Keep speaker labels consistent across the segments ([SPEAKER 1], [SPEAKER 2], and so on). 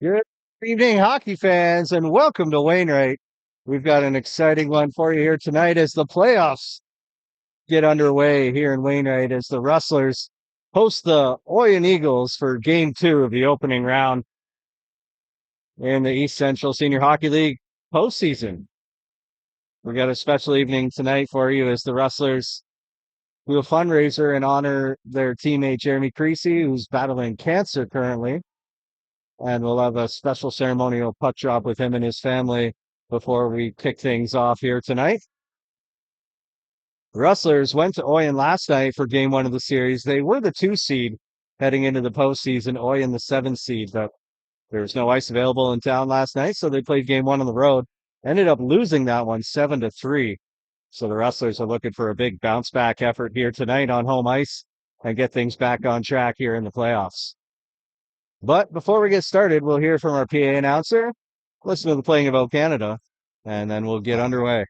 [SPEAKER 1] Good evening, hockey fans, and welcome to Wainwright. We've got an exciting one for you here tonight as the playoffs get underway here in Wainwright as the Rustlers host the Oyen Eagles for game two of the opening round in the ECSHL Senior Hockey League postseason. We got a special evening tonight for you as the Rustlers do a fundraiser and honor their teammate Jeremy Creasy, who's battling cancer currently. And we'll have a special ceremonial puck drop with him and his family before we kick things off here tonight. Rustlers went to Oyen last night for game one of the series. They were the 2 seed heading into the postseason, Oyen the 7 seed, but there was no ice available in town last night, so they played game one on the road. Ended up losing that one 7-3. So the Rustlers are looking for a big bounce back effort here tonight on home ice and get things back on track here in the playoffs. But before we get started, we'll hear from our PA announcer, listen to the playing of O Canada, and then we'll get underway.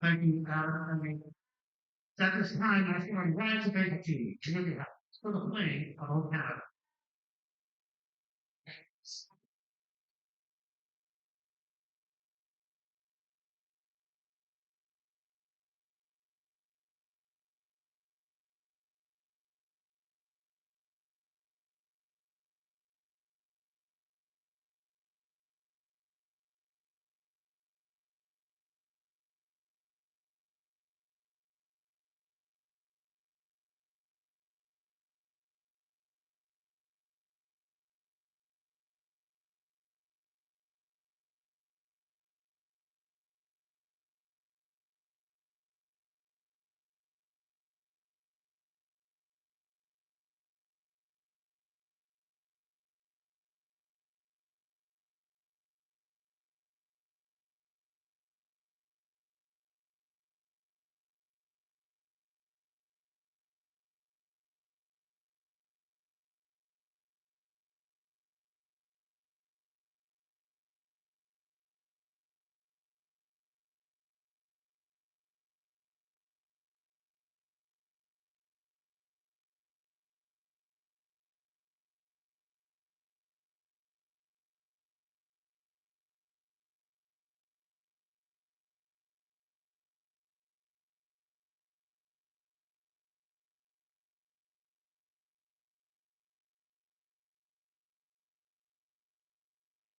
[SPEAKER 2] Thank you, at this time, I'm glad to make it to you for the playing of Canada.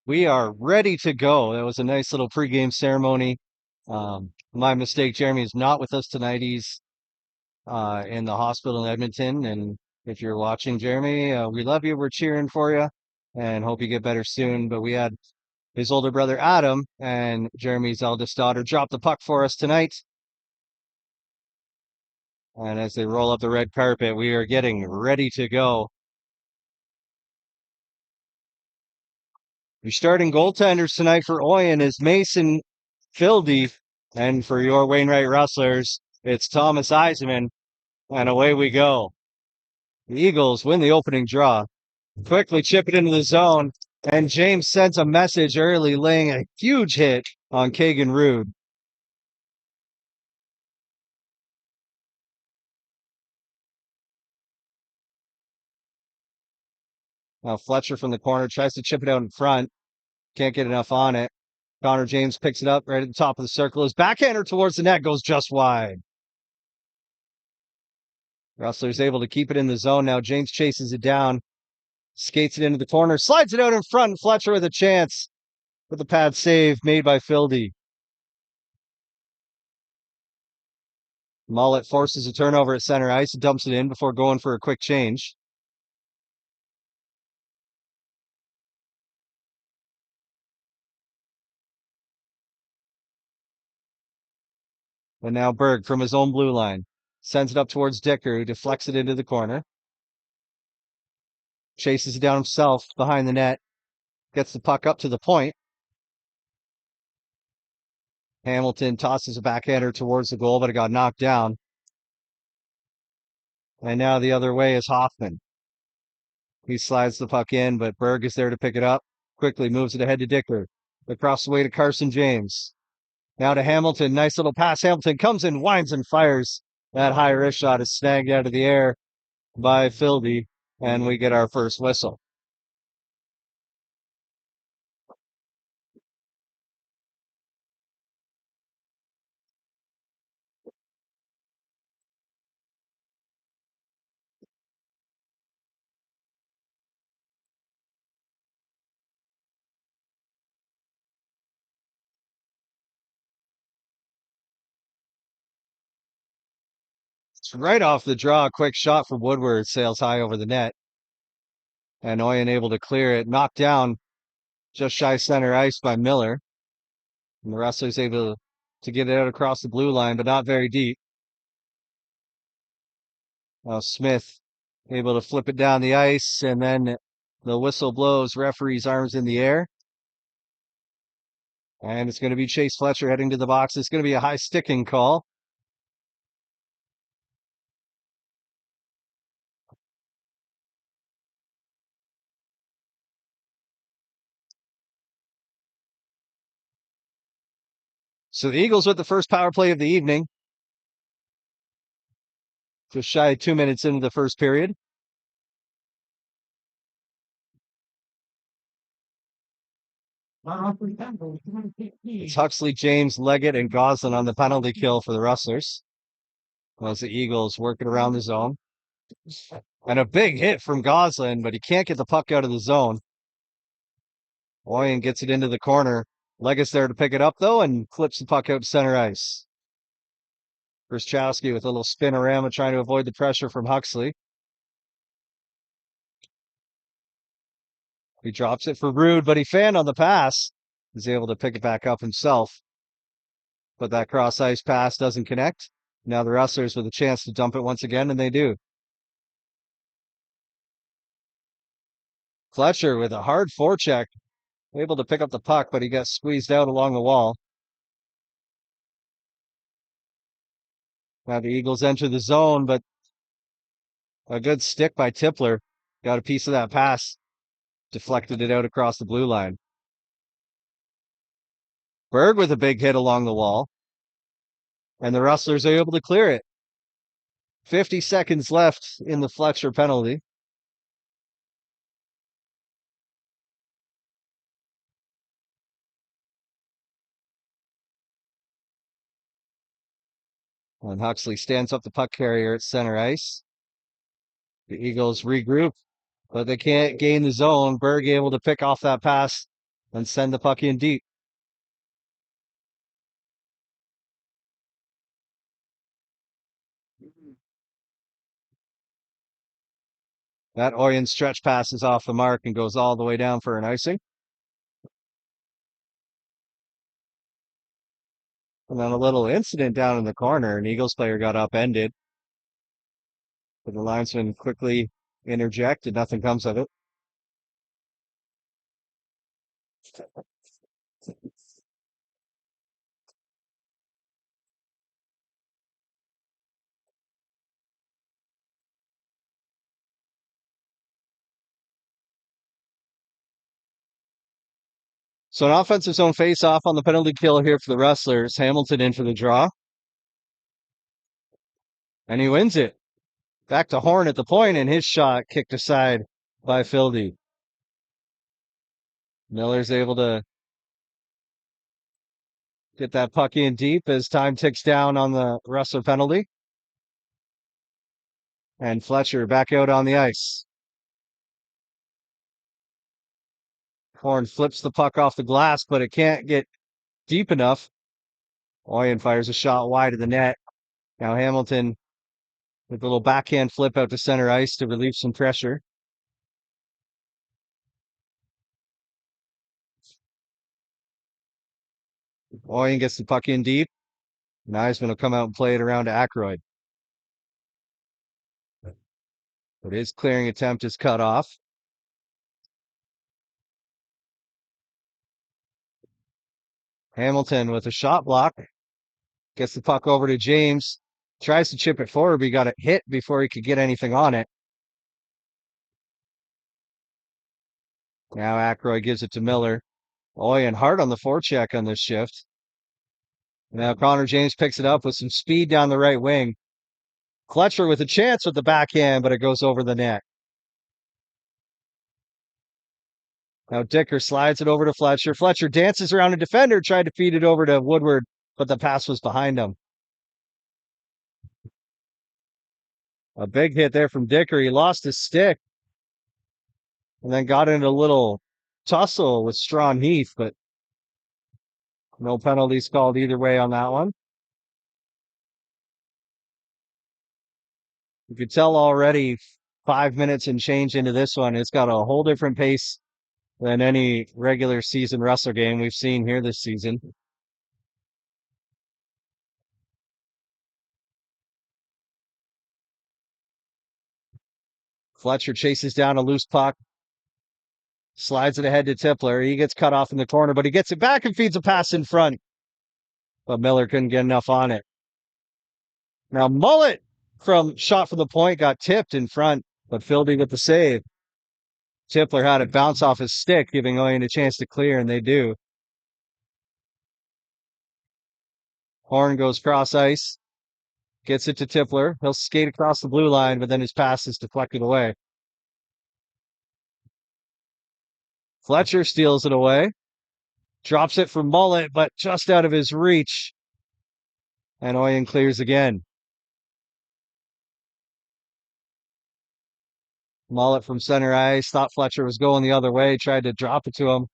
[SPEAKER 1] We are ready to go. That was a nice little pregame ceremony. My mistake, Jeremy is not with us tonight. He's in the hospital in Edmonton. And if you're watching, Jeremy, we love you. We're cheering for you and hope you get better soon. But we had his older brother, Adam, and Jeremy's eldest daughter drop the puck for us tonight. And as they roll up the red carpet, we are getting ready to go. Your starting goaltenders tonight for Oyen is Mason Fildy, and for your Wainwright Rustlers, it's Thomas Eisenman, and away we go. The Eagles win the opening draw, quickly chip it into the zone, and James sends a message early, laying a huge hit on Kagan Rude. Now Fletcher from the corner tries to chip it out in front, can't get enough on it. Connor James picks it up right at the top of the circle. His backhander towards the net goes just wide. Rustler's able to keep it in the zone. Now James chases it down, skates it into the corner, slides it out in front. Fletcher with a chance with the pad save made by Fildy. Mullet forces a turnover at center ice and dumps it in before going for a quick change. And now Berg from his own blue line sends it up towards Dicker, who deflects it into the corner. Chases it down himself behind the net. Gets the puck up to the point. Hamilton tosses a backhander towards the goal, but it got knocked down. And now the other way is Hoffman. He slides the puck in, but Berg is there to pick it up. Quickly moves it ahead to Dicker. Across the way to Carson James. Now to Hamilton. Nice little pass. Hamilton comes in, winds and fires. That high wrist shot is snagged out of the air by Fildy, and we get our first whistle. It's right off the draw. Quick shot from Woodward sails high over the net. And Oyen able to clear it. Knocked down just shy center ice by Miller. And the Rustlers able to get it out across the blue line, but not very deep. Smith able to flip it down the ice, and then the whistle blows. Referee's arms in the air. And it's going to be Chase Fletcher heading to the box. It's going to be a high sticking call. So the Eagles with the first power play of the evening. Just shy of 2 minutes into the first period. It's Huxley, James, Leggett, and Goslin on the penalty kill for the Rustlers. As the Eagles working around the zone. And a big hit from Goslin, but he can't get the puck out of the zone. Oyen gets it into the corner. Leggett's there to pick it up, though, and flips the puck out to center ice. Rzychowski with a little spinorama trying to avoid the pressure from Huxley. He drops it for Rude, but he fanned on the pass. He's able to pick it back up himself. But that cross ice pass doesn't connect. Now the Rustlers with a chance to dump it once again, and they do. Fletcher with a hard forecheck, able to pick up the puck, but he got squeezed out along the wall. Now the Eagles enter the zone, but a good stick by Tipler. Got a piece of that pass. Deflected it out across the blue line. Berg with a big hit along the wall. And the Rustlers are able to clear it. 50 seconds left in the Fletcher penalty. And Huxley stands up the puck carrier at center ice. The Eagles regroup, but they can't gain the zone. Berg able to pick off that pass and send the puck in deep. That Oyen stretch passes off the mark and goes all the way down for an icing. And then a little incident down in the corner. An Eagles player got upended. But the linesman quickly interjected. Nothing comes of it. So an offensive zone face-off on the penalty kill here for the Rustlers. Hamilton in for the draw. And he wins it. Back to Horn at the point, and his shot kicked aside by Fildy. Miller's able to get that puck in deep as time ticks down on the Rustler penalty. And Fletcher back out on the ice. Horn flips the puck off the glass, but it can't get deep enough. Oyen fires a shot wide of the net. Now Hamilton with a little backhand flip out to center ice to relieve some pressure. Oyen gets the puck in deep. Neisman will come out and play it around to Aykroyd. But his clearing attempt is cut off. Hamilton with a shot block. Gets the puck over to James. Tries to chip it forward, but he got it hit before he could get anything on it. Now Aykroyd gives it to Miller. Oyen hard on the forecheck on this shift. Now Connor James picks it up with some speed down the right wing. Fletcher with a chance with the backhand, but it goes over the net. Now Dicker slides it over to Fletcher. Fletcher dances around a defender, tried to feed it over to Woodward, but the pass was behind him. A big hit there from Dicker. He lost his stick and then got into a little tussle with Strawn Heath, but no penalties called either way on that one. You could tell already 5 minutes and change into this one. It's got a whole different pace than any regular season Rustler game we've seen here this season. Fletcher chases down a loose puck, slides it ahead to Tipler. He gets cut off in the corner, but he gets it back and feeds a pass in front. But Miller couldn't get enough on it. Now Mullet from shot from the point got tipped in front, but Fildy with the save. Tipler had it bounce off his stick, giving Oyen a chance to clear, and they do. Horn goes cross ice, gets it to Tippler. He'll skate across the blue line, but then his pass is deflected away. Fletcher steals it away, drops it for Mullet, but just out of his reach. And Oyen clears again. Mullet from center ice, thought Fletcher was going the other way, tried to drop it to him.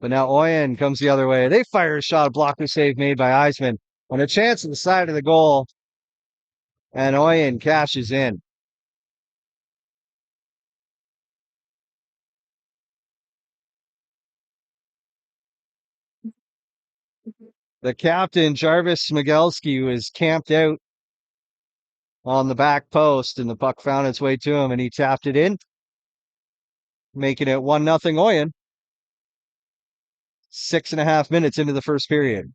[SPEAKER 1] But now Oyen comes the other way. They fire a shot, a blocker save made by Eisman. On a chance at the side of the goal, and Oyen cashes in. The captain, Jarvis Smigelski, was camped out on the back post, and the puck found its way to him, and he tapped it in, making it 1-0 Oyen. 6.5 minutes into the first period.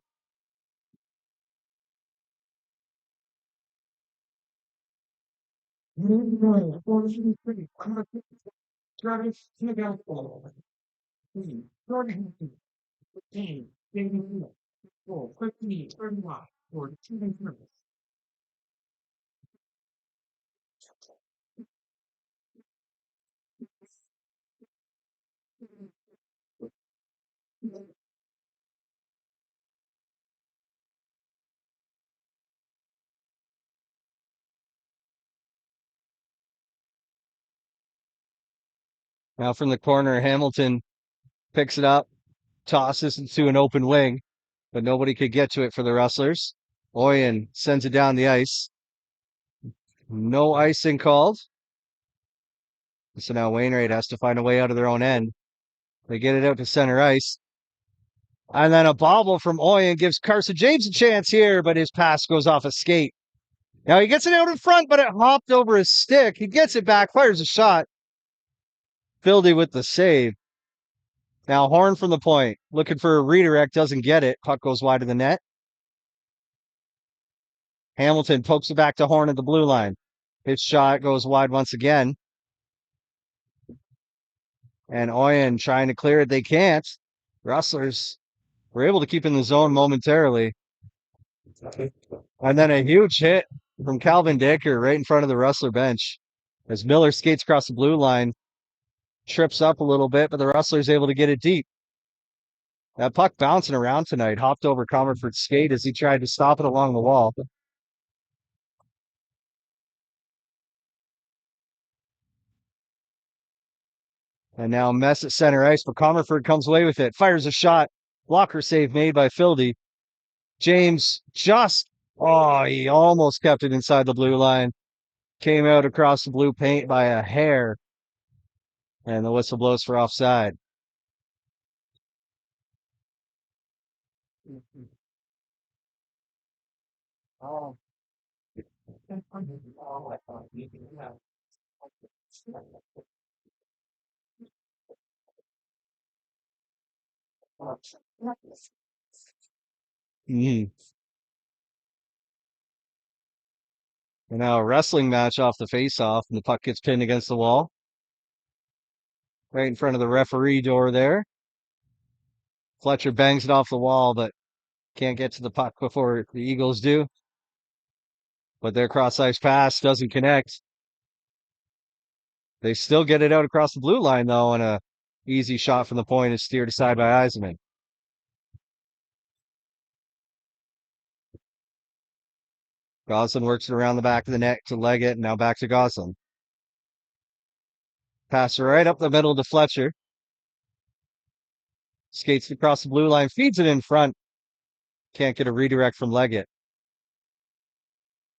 [SPEAKER 1] Now from the corner, Hamilton picks it up, tosses into an open wing, but nobody could get to it for the Rustlers. Oyen sends it down the ice. No icing called. So now Wainwright has to find a way out of their own end. They get it out to center ice. And then a bobble from Oyen gives Carson James a chance here, but his pass goes off a skate. Now he gets it out in front, but it hopped over his stick. He gets it back, fires a shot. Fildy with the save. Now Horn from the point, looking for a redirect, doesn't get it. Puck goes wide of the net. Hamilton pokes it back to Horn at the blue line. His shot goes wide once again. And Oyen trying to clear it. They can't. Rustlers were able to keep in the zone momentarily. And then a huge hit from Calvin Dicker right in front of the Rustler bench. As Miller skates across the blue line, trips up a little bit, but the Rustlers able to get it deep. That puck bouncing around tonight, hopped over Comerford's skate as he tried to stop it along the wall. And now mess at center ice, but Comerford comes away with it, fires a shot. Blocker save made by Fildy. James he almost kept it inside the blue line. Came out across the blue paint by a hair. And the whistle blows for offside. Mm. And now a wrestling match off the face-off, and the puck gets pinned against the wall. Right in front of the referee door there. Fletcher bangs it off the wall, but can't get to the puck before the Eagles do. But their cross-ice pass doesn't connect. They still get it out across the blue line, though, and a easy shot from the point is steered aside by Eisenman. Goslin works it around the back of the net to Leggett, and now back to Goslin. Pass right up the middle to Fletcher. Skates across the blue line, feeds it in front. Can't get a redirect from Leggett.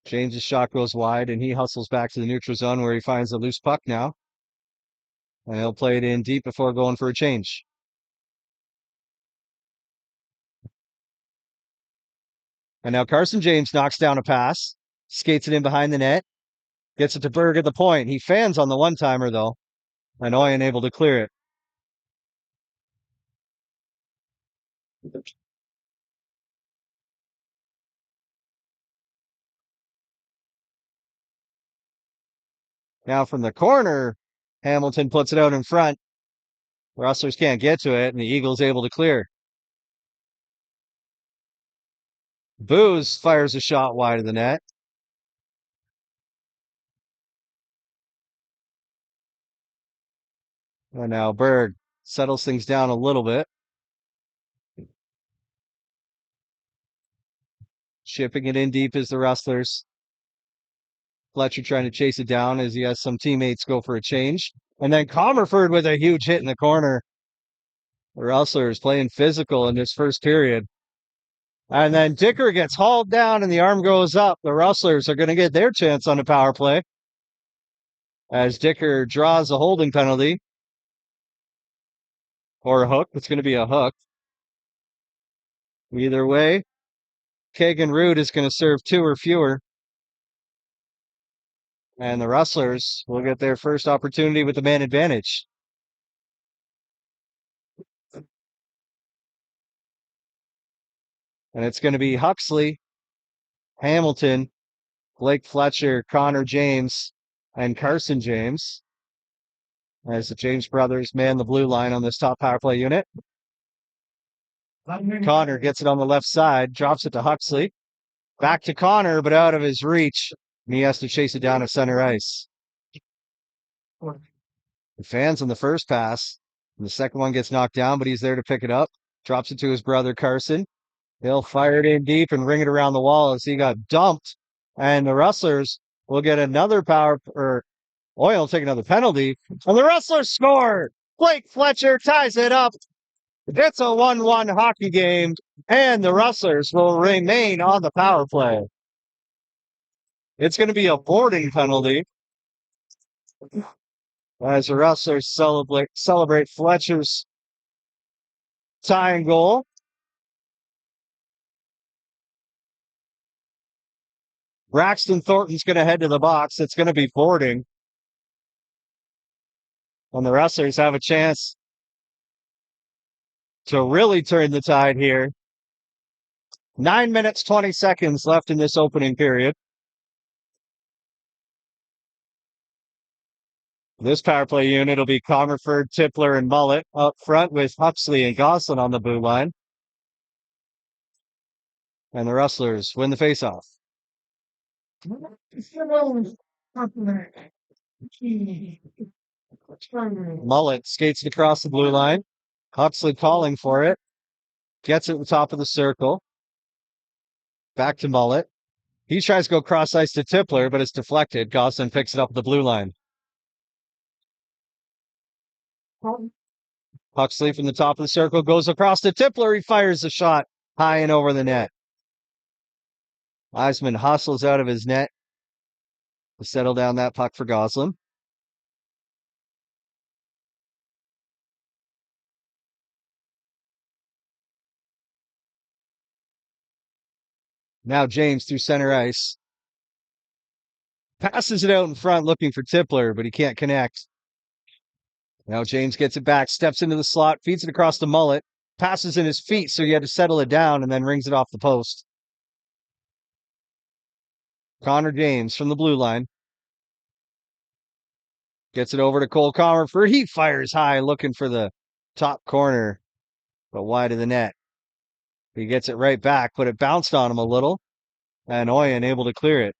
[SPEAKER 1] James's shot goes wide, and he hustles back to the neutral zone where he finds a loose puck now. And he'll play it in deep before going for a change. And now Carson James knocks down a pass, skates it in behind the net, gets it to Berg at the point. He fans on the one-timer, though, and Oyen able to clear it. Now from the corner, Hamilton puts it out in front. Rustlers can't get to it, and the Eagles able to clear. Booze fires a shot wide of the net. And now Berg settles things down a little bit. Shipping it in deep is the Rustlers. Fletcher trying to chase it down as he has some teammates go for a change. And then Comerford with a huge hit in the corner. The Rustlers playing physical in this first period. And then Dicker gets hauled down and the arm goes up. The Rustlers are going to get their chance on the power play as Dicker draws a holding penalty. Or a hook. It's going to be a hook. Either way, Kagan Root is going to serve 2 or fewer. And the Rustlers will get their first opportunity with the man advantage. And it's going to be Huxley, Hamilton, Blake Fletcher, Connor James, and Carson James as the James brothers man the blue line on this top power play unit. Connor gets it on the left side, drops it to Huxley. Back to Connor, but out of his reach. And he has to chase it down at center ice. The fans on the first pass. And the second one gets knocked down, but he's there to pick it up. Drops it to his brother Carson. He'll fire it in deep and ring it around the wall as he got dumped. And the Rustlers will get another Oyen will take another penalty. And the Rustlers score! Blake Fletcher ties it up. It's a 1-1 hockey game, and the Rustlers will remain on the power play. It's going to be a boarding penalty as the Rustlers celebrate Fletcher's tying goal. Braxton Thornton's going to head to the box. It's going to be boarding. And the Rustlers have a chance to really turn the tide here. 9 minutes, 20 seconds left in this opening period. This power play unit will be Comerford, Tipler, and Mullet up front with Huxley and Gosselin on the blue line. And the Rustlers win the faceoff. Mullet skates it across the blue line. Huxley calling for it. Gets it at the top of the circle. Back to Mullet. He tries to go cross ice to Tipler, but it's deflected. Gosselin picks it up at the blue line. Huxley from the top of the circle goes across to Tipler. He fires a shot high and over the net. Eisman hustles out of his net to settle down that puck for Gosselin. Now James through center ice. Passes it out in front looking for Tipler, but he can't connect. Now James gets it back, steps into the slot, feeds it across the Mullet, passes in his feet, so he had to settle it down and then rings it off the post. Connor James from the blue line. Gets it over to Cole Comerford. He fires high looking for the top corner, but wide of the net. He gets it right back, but it bounced on him a little, and Oyen able to clear it.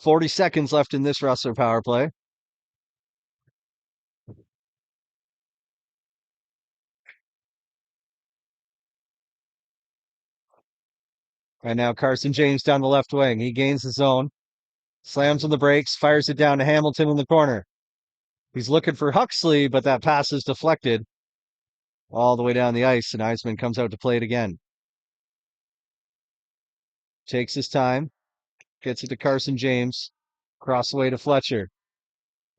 [SPEAKER 1] 40 seconds left in this Rustler power play. And now Carson James down the left wing. He gains the zone, slams on the brakes, fires it down to Hamilton in the corner. He's looking for Huxley, but that pass is deflected all the way down the ice, and Eisman comes out to play it again. Takes his time, gets it to Carson James, cross the way to Fletcher.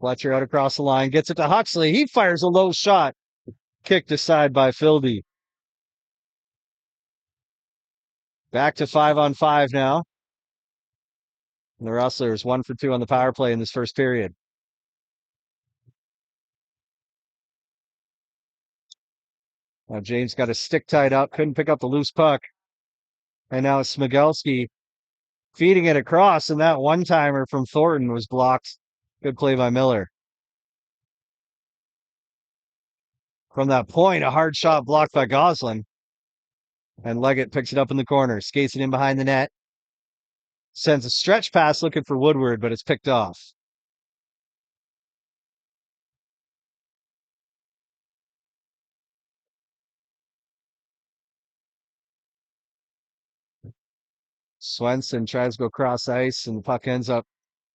[SPEAKER 1] Fletcher out across the line, gets it to Huxley. He fires a low shot, kicked aside by Philby. Back to 5-on-5 now. And the Rustlers 1 for 2 on the power play in this first period. Now James got his stick tied up, couldn't pick up the loose puck. And now it's Smigelski feeding it across, and that one-timer from Thornton was blocked. Good play by Miller. From that point, a hard shot blocked by Gosselin. And Leggett picks it up in the corner, skates it in behind the net. Sends a stretch pass looking for Woodward, but it's picked off. Swenson tries to go cross ice, and the puck ends up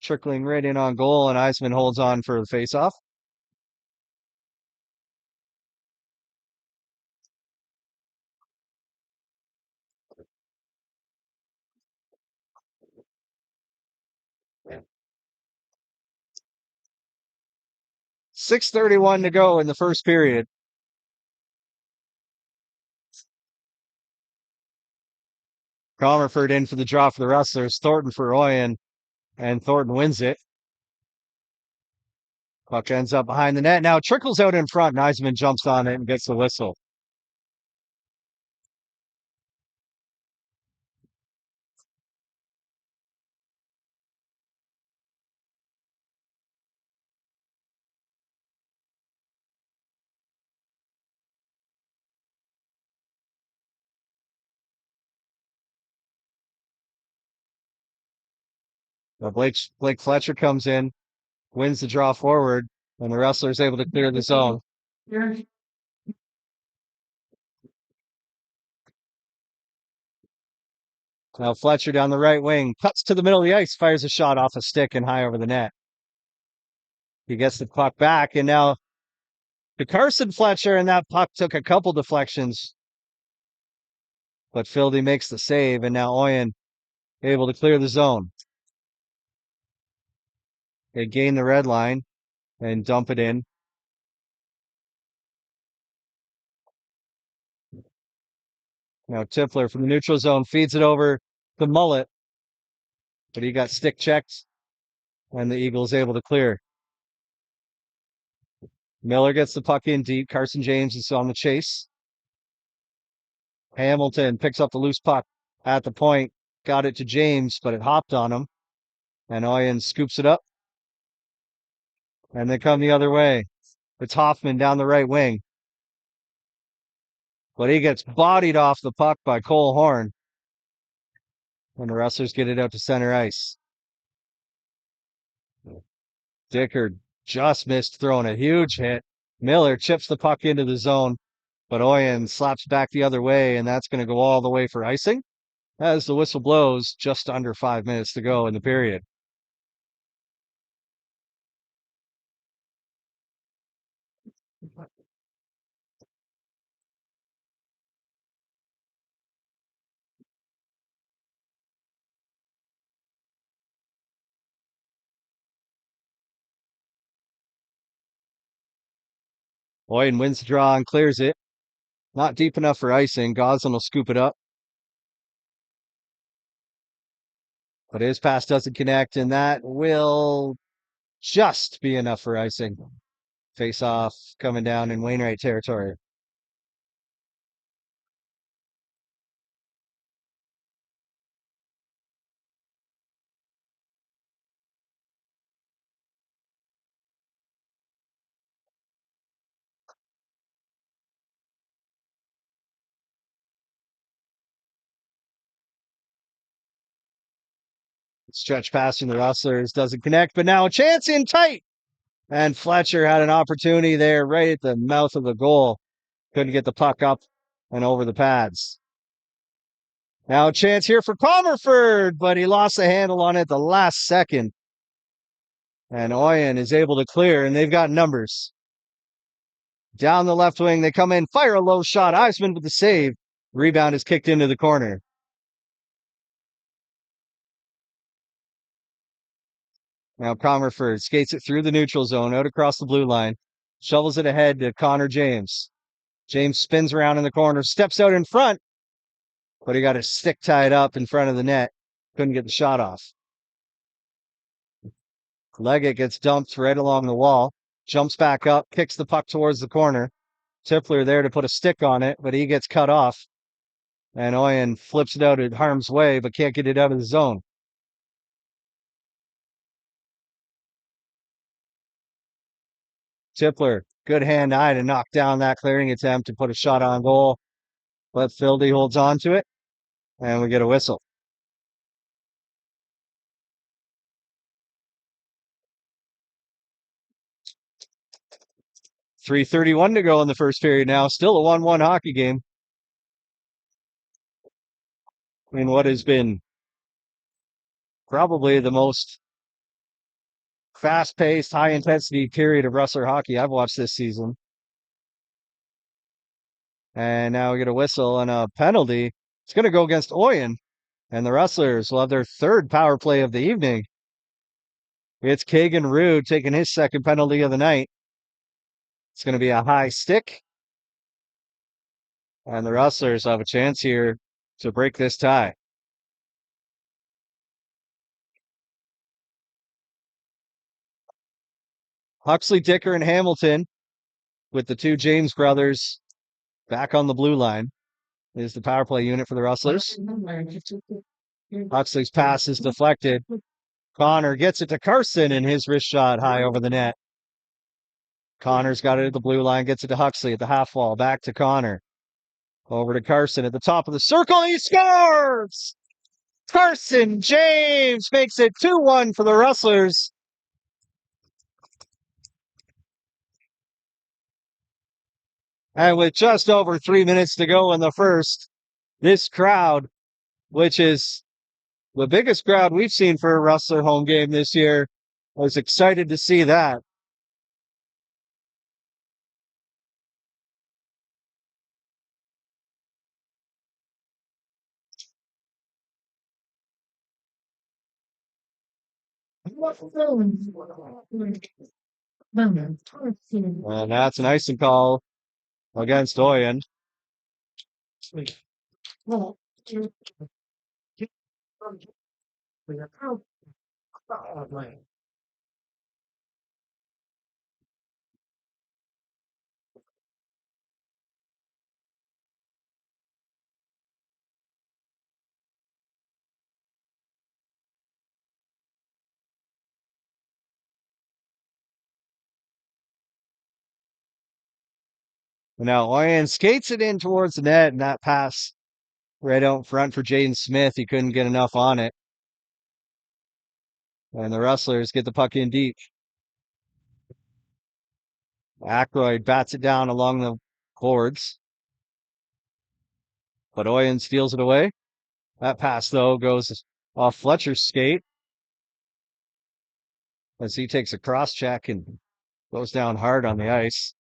[SPEAKER 1] trickling right in on goal, and Eisman holds on for the faceoff. .6:31 to go in the first period. Comerford in for the draw for the Rustlers. Thornton for Oyen, and Thornton wins it. Puck ends up behind the net. Now trickles out in front. Eisman jumps on it and gets the whistle. Blake Fletcher comes in, wins the draw forward, and the Rustlers able to clear the zone. Now Fletcher down the right wing, cuts to the middle of the ice, fires a shot off a stick and high over the net. He gets the puck back, and now to Carson Fletcher, and that puck took a couple deflections. But Fildy makes the save, and now Oyen able to clear the zone. They gain the red line and dump it in. Now Tippler from the neutral zone feeds it over the Mullet, but he got stick checked, and the Eagles able to clear. Miller gets the puck in deep. Carson James is on the chase. Hamilton picks up the loose puck at the point, got it to James, but it hopped on him, and Oyen scoops it up. And they come the other way. It's Hoffman down the right wing. But he gets bodied off the puck by Cole Horn. And the Rustlers get it out to center ice. Dickard just missed throwing a huge hit. Miller chips the puck into the zone, but Oyen slaps back the other way, and that's going to go all the way for icing as the whistle blows just under 5 minutes to go in the period. Oyen wins the draw and clears it. Not deep enough for icing. Goslin will scoop it up. But his pass doesn't connect, and that will just be enough for icing. Face off coming down in Wainwright territory. Stretch pass from the Rustlers doesn't connect, but now a chance in tight. And Fletcher had an opportunity there right at the mouth of the goal. Couldn't get the puck up and over the pads. Now a chance here for Comerford, but he lost the handle on it the last second. And Oyen is able to clear, and they've got numbers. Down the left wing, they come in, fire a low shot. Eisman with the save. Rebound is kicked into the corner. Now Comerford skates it through the neutral zone, out across the blue line, shovels it ahead to Connor James. James spins around in the corner, steps out in front, but he got his stick tied up in front of the net. Couldn't get the shot off. Leggett gets dumped right along the wall, jumps back up, kicks the puck towards the corner. Tippler there to put a stick on it, but he gets cut off. And Oyen flips it out at harm's way, but can't get it out of the zone. Tippler, good hand eye to knock down that clearing attempt to put a shot on goal. but Fildy holds on to it, and we get a whistle. .331 to go in the first period now. Still a 1-1 hockey game. In what has been probably the most fast-paced, high-intensity period of Rustler hockey I've watched this season. And now we get a whistle and a penalty. It's going to go against Oyen, and the Rustlers will have their third power play of the evening. It's Kagan Rude taking his second penalty of the night. It's going to be a high stick, and the Rustlers have a chance here to break this tie. Huxley, Dicker, and Hamilton with the two James brothers back on the blue line is the power play unit for the Rustlers. Huxley's pass is deflected. Connor gets it to Carson, and his wrist shot high over the net. Connor's got it at the blue line, gets it to Huxley at the half wall, back to Connor. Over to Carson at the top of the circle, he scores! Carson James makes it 2-1 for the Rustlers. And with just over 3 minutes to go in the first, this crowd, which is the biggest crowd we've seen for a Rustler home game this year, was excited to see that. And that's an icing call against Oyen. Now Oyen skates it in towards the net, and that pass right out in front for Jaden Smith. He couldn't get enough on it. And the Rustlers get the puck in deep. Aykroyd bats it down along the boards. But Oyen steals it away. That pass, though, goes off Fletcher's skate as he takes a cross check and goes down hard on the ice.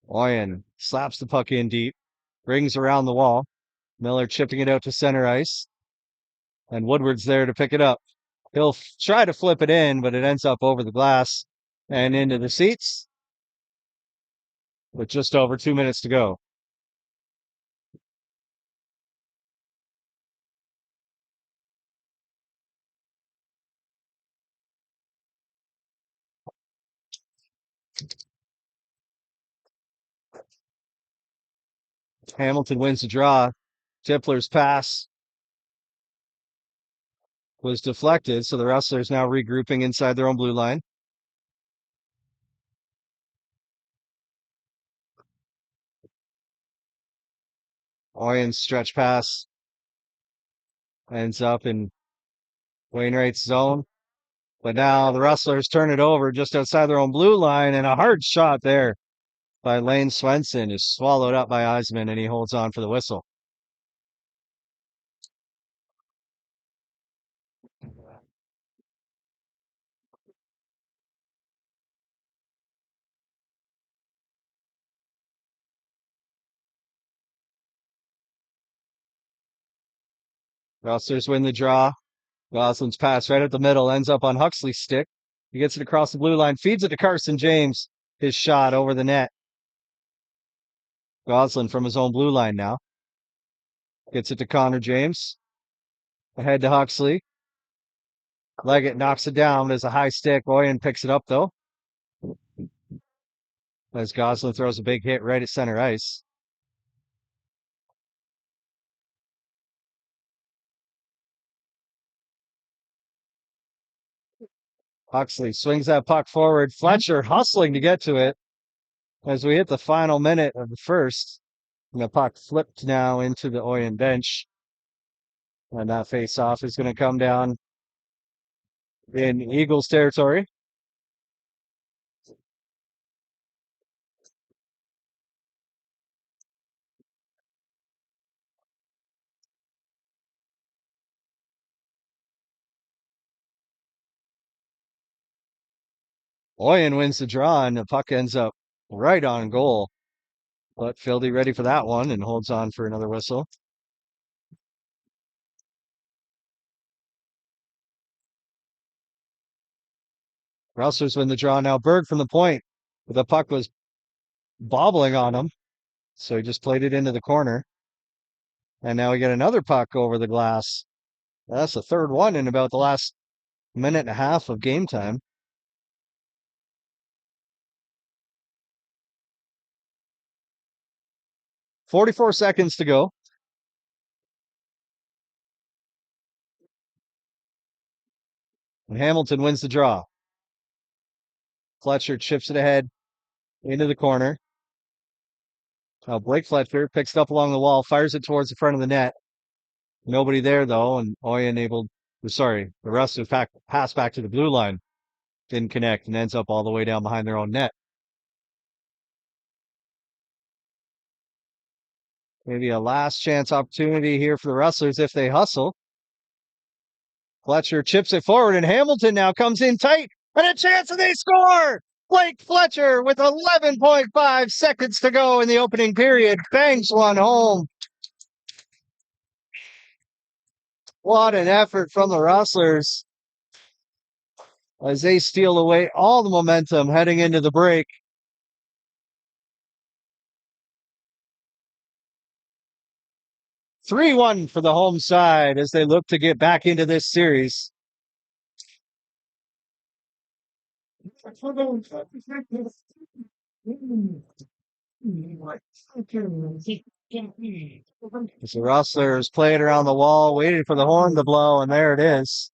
[SPEAKER 1] Oyen slaps the puck in deep, rings around the wall. Miller chipping it out to center ice. And Woodward's there to pick it up. He'll try to flip it in, but it ends up over the glass and into the seats with just over 2 minutes to go. Hamilton wins the draw. Tippler's pass was deflected, so the Rustlers now regrouping inside their own blue line. Oyen's stretch pass ends up in Wainwright's zone. But now the Rustlers turn it over just outside their own blue line, and a hard shot there by Lane Swenson is swallowed up by Eisman, and he holds on for the whistle. Rustlers win the draw. Goslin's pass right at the middle ends up on Huxley's stick. He gets it across the blue line, feeds it to Carson James. His shot over the net. Goslin from his own blue line now. Gets it to Connor James. Ahead to Huxley. Leggett knocks it down. There's a high stick. Oyen picks it up, though. As Goslin throws a big hit right at center ice. Huxley swings that puck forward. Fletcher hustling to get to it as we hit the final minute of the first. And the puck flipped now into the Oyen bench. And that face-off is going to come down in Eagles territory. Oyen wins the draw, and the puck ends up right on goal. But Fildy ready for that one and holds on for another whistle. Rustlers win the draw now. Berg from the point. But the puck was bobbling on him. So he just played it into the corner. And now we get another puck over the glass. That's the third one in about the last minute and a half of game time. "44 seconds to go. And Hamilton wins the draw. Fletcher chips it ahead into the corner. Now Blake Fletcher picks it up along the wall, fires it towards the front of the net. Nobody there though, and the rest of the pass back to the blue line. Didn't connect and ends up all the way down behind their own net. Maybe a last chance opportunity here for the Rustlers if they hustle. Fletcher chips it forward, and Hamilton now comes in tight, and a chance, and they score! Blake Fletcher with 11.5 seconds to go in the opening period bangs one home. What an effort from the Rustlers as they steal away all the momentum heading into the break. 3-1 for the home side as they look to get back into this series. As the Rustlers playing around the wall, waiting for the horn to blow, and there it is.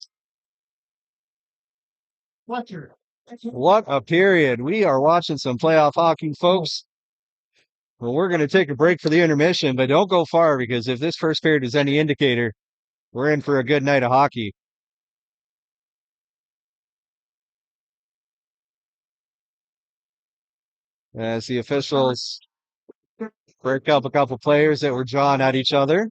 [SPEAKER 1] What a period. We are watching some playoff hockey, folks. Well, we're going to take a break for the intermission, but don't go far because if this first period is any indicator, we're in for a good night of hockey. As the officials break up a couple players that were drawn at each other.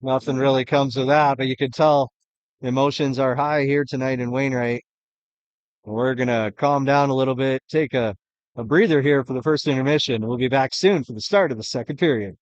[SPEAKER 1] Nothing really comes of that, but you can tell emotions are high here tonight in Wainwright. We're going to calm down a little bit, take a breather here for the first intermission. We'll be back soon for the start of the second period.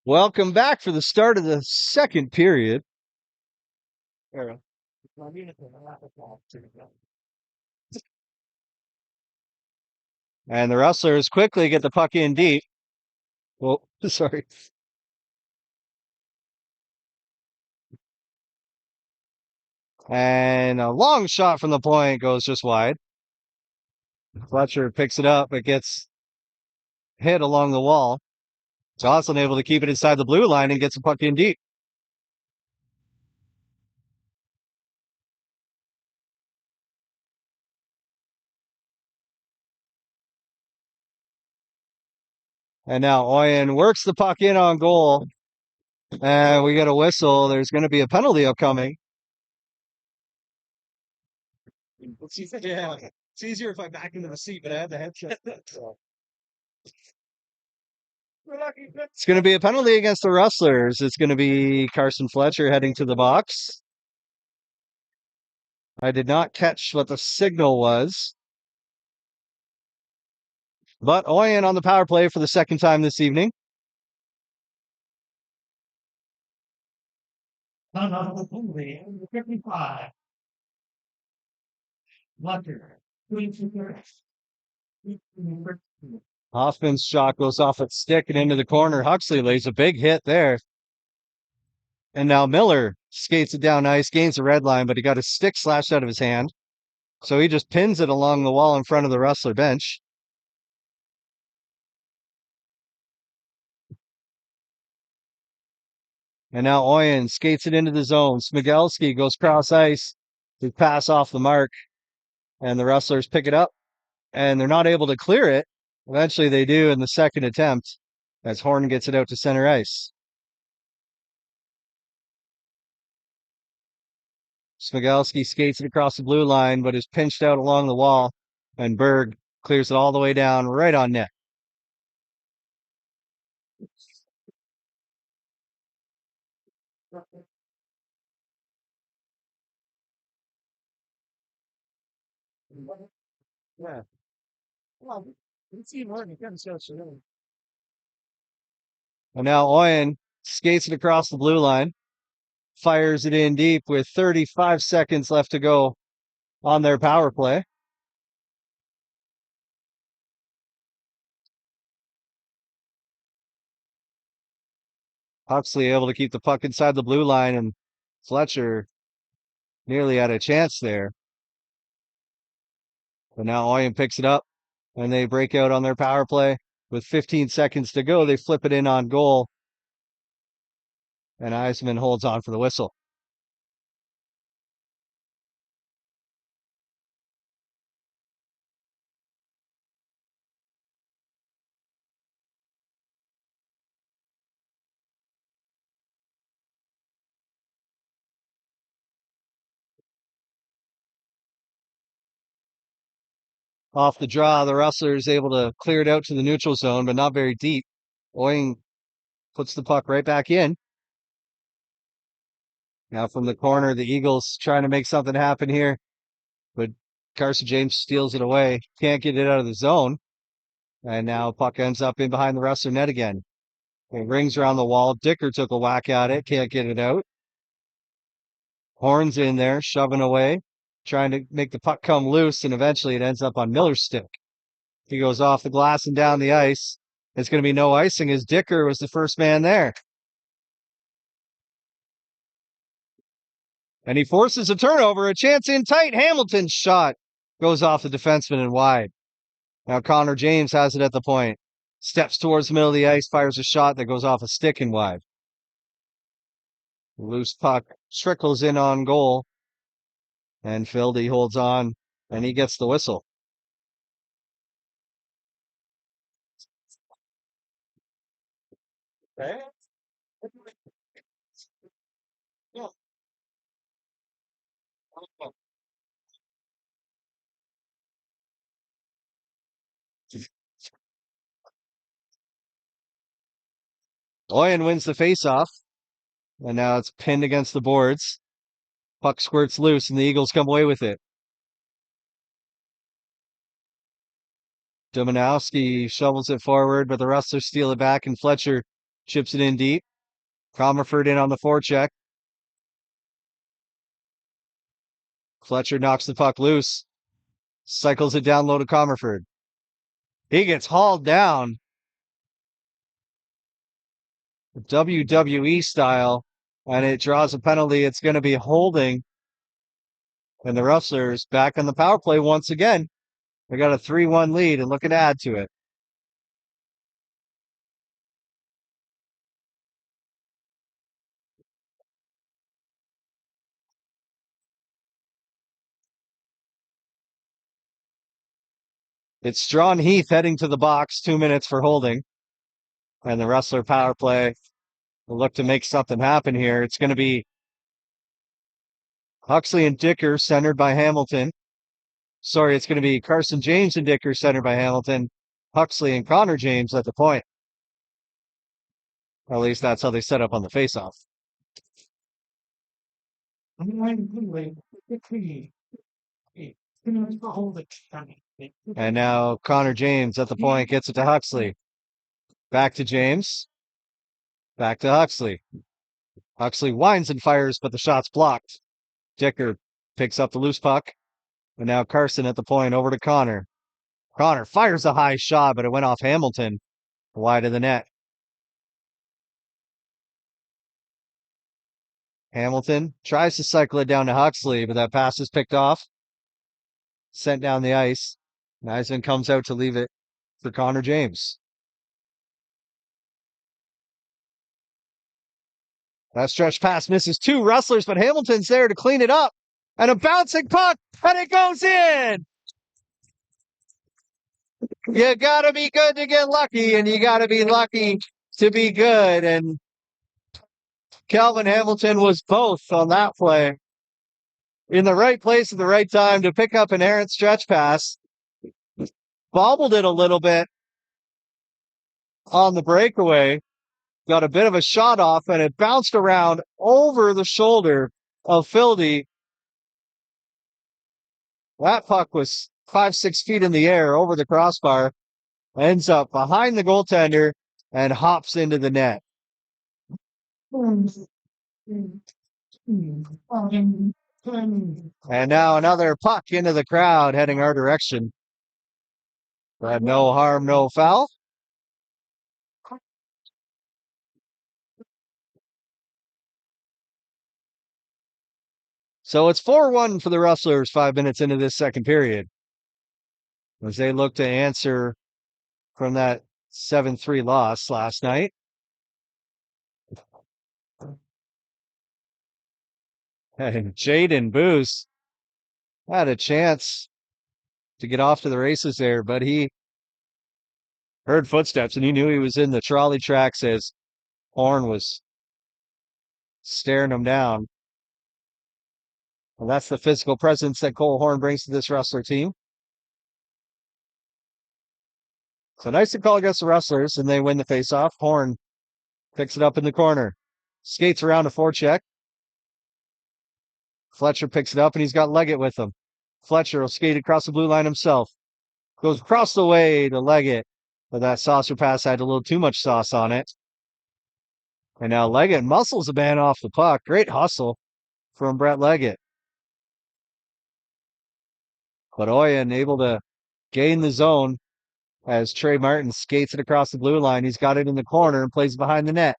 [SPEAKER 1] Welcome back for the start of the second period. And the Rustlers quickly get the puck in deep. Well, sorry. And a long shot from the point goes just wide. Fletcher picks it up. It gets hit along the wall. Johnson able to keep it inside the blue line and gets the puck in deep. And now Oyen works the puck in on goal. And we get a whistle. There's going to be a penalty upcoming. Yeah, it's easier if I back into the seat, but I have the headset. It's going to be a penalty against the Rustlers. It's going to be Carson Fletcher heading to the box. I did not catch what the signal was. But Oyen on the power play for the second time this evening.
[SPEAKER 2] Another penalty, 55. Fletcher.
[SPEAKER 1] Hoffman's shot goes off its stick and into the corner. Huxley lays a big hit there. And now Miller skates it down ice, gains the red line, but he got his stick slashed out of his hand. So he just pins it along the wall in front of the Rustler bench. And now Oyen skates it into the zone. Smigelski goes cross ice. They pass off the mark. And the Rustlers pick it up. And they're not able to clear it. Eventually they do in the second attempt as Horn gets it out to center ice. Smigelski skates it across the blue line, but is pinched out along the wall. And Berg clears it all the way down right on net. Yeah. Well, and now Oyen skates it across the blue line, fires it in deep with 35 seconds left to go on their power play. Huxley able to keep the puck inside the blue line, and Fletcher nearly had a chance there. But now Oyen picks it up, and they break out on their power play. With 15 seconds to go, they flip it in on goal, and Eisman holds on for the whistle. Off the draw, the Rustlers able to clear it out to the neutral zone, but not very deep. Oyen puts the puck right back in. Now from the corner, the Eagles trying to make something happen here, but Carson James steals it away. Can't get it out of the zone. And now puck ends up in behind the Rustler net again. It rings around the wall. Dicker took a whack at it. Can't get it out. Horn's in there, shoving away, trying to make the puck come loose, and eventually it ends up on Miller's stick. He goes off the glass and down the ice. It's going to be no icing as Dicker was the first man there. And he forces a turnover, a chance in tight. Hamilton's shot goes off the defenseman and wide. Now Connor James has it at the point. Steps towards the middle of the ice, fires a shot that goes off a stick and wide. Loose puck trickles in on goal. And Fildy holds on, and he gets the whistle. Okay. Yeah. Oyen wins the faceoff, and now it's pinned against the boards. Puck squirts loose, and the Eagles come away with it. Dominowski shovels it forward, but the Rustlers steal it back, and Fletcher Chips it in deep. Comerford in on the forecheck. Fletcher knocks the puck loose. Cycles it down low to Comerford. He gets hauled down. WWE style. And it draws a penalty. It's going to be holding. And the Rustlers back on the power play once again. They got a 3-1 lead and looking to add to it. It's Strawn Heath heading to the box, 2 minutes for holding. And the Rustler power play will look to make something happen here. It's going to be Huxley and Dicker centered by Hamilton. Sorry, it's going to be Carson James and Dicker centered by Hamilton. Huxley and Connor James at the point. Or at least that's how they set up on the faceoff. And now Connor James at the point gets it to Huxley. Back to James. Back to Huxley. Huxley winds and fires, but the shot's blocked. Dicker picks up the loose puck. And now Carson at the point over to Connor. Connor fires a high shot, but it went off Hamilton. Wide of the net. Hamilton tries to cycle it down to Huxley, but that pass is picked off. Sent down the ice. Eisman comes out to leave it for Connor James. That stretch pass misses 2 Rustlers, but Hamilton's there to clean it up. And a bouncing puck, and it goes in! You gotta be good to get lucky, and you gotta be lucky to be good. And Calvin Hamilton was both on that play. In the right place at the right time to pick up an errant stretch pass. Bobbled it a little bit on the breakaway. Got a bit of a shot off, and it bounced around over the shoulder of Fildy. That puck was 5-6 feet in the air over the crossbar. Ends up behind the goaltender and hops into the net. And now another puck into the crowd heading our direction. But no harm, no foul. So it's 4-1 for the Rustlers 5 minutes into this second period. As they look to answer from that 7-3 loss last night. And Jaden Boos had a chance to get off to the races there, but he heard footsteps and he knew he was in the trolley tracks as Horn was staring him down. And that's the physical presence that Cole Horn brings to this Rustler team. So nice to call against the Rustlers, and they win the faceoff. Horn picks it up in the corner. Skates around a forecheck. Fletcher picks it up, and he's got Leggett with him. Fletcher will skate across the blue line himself. Goes across the way to Leggett. But that saucer pass had a little too much sauce on it. And now Leggett muscles a man off the puck. Great hustle from Brett Leggett. But Oyen able to gain the zone as Trey Martin skates it across the blue line. He's got it in the corner and plays behind the net.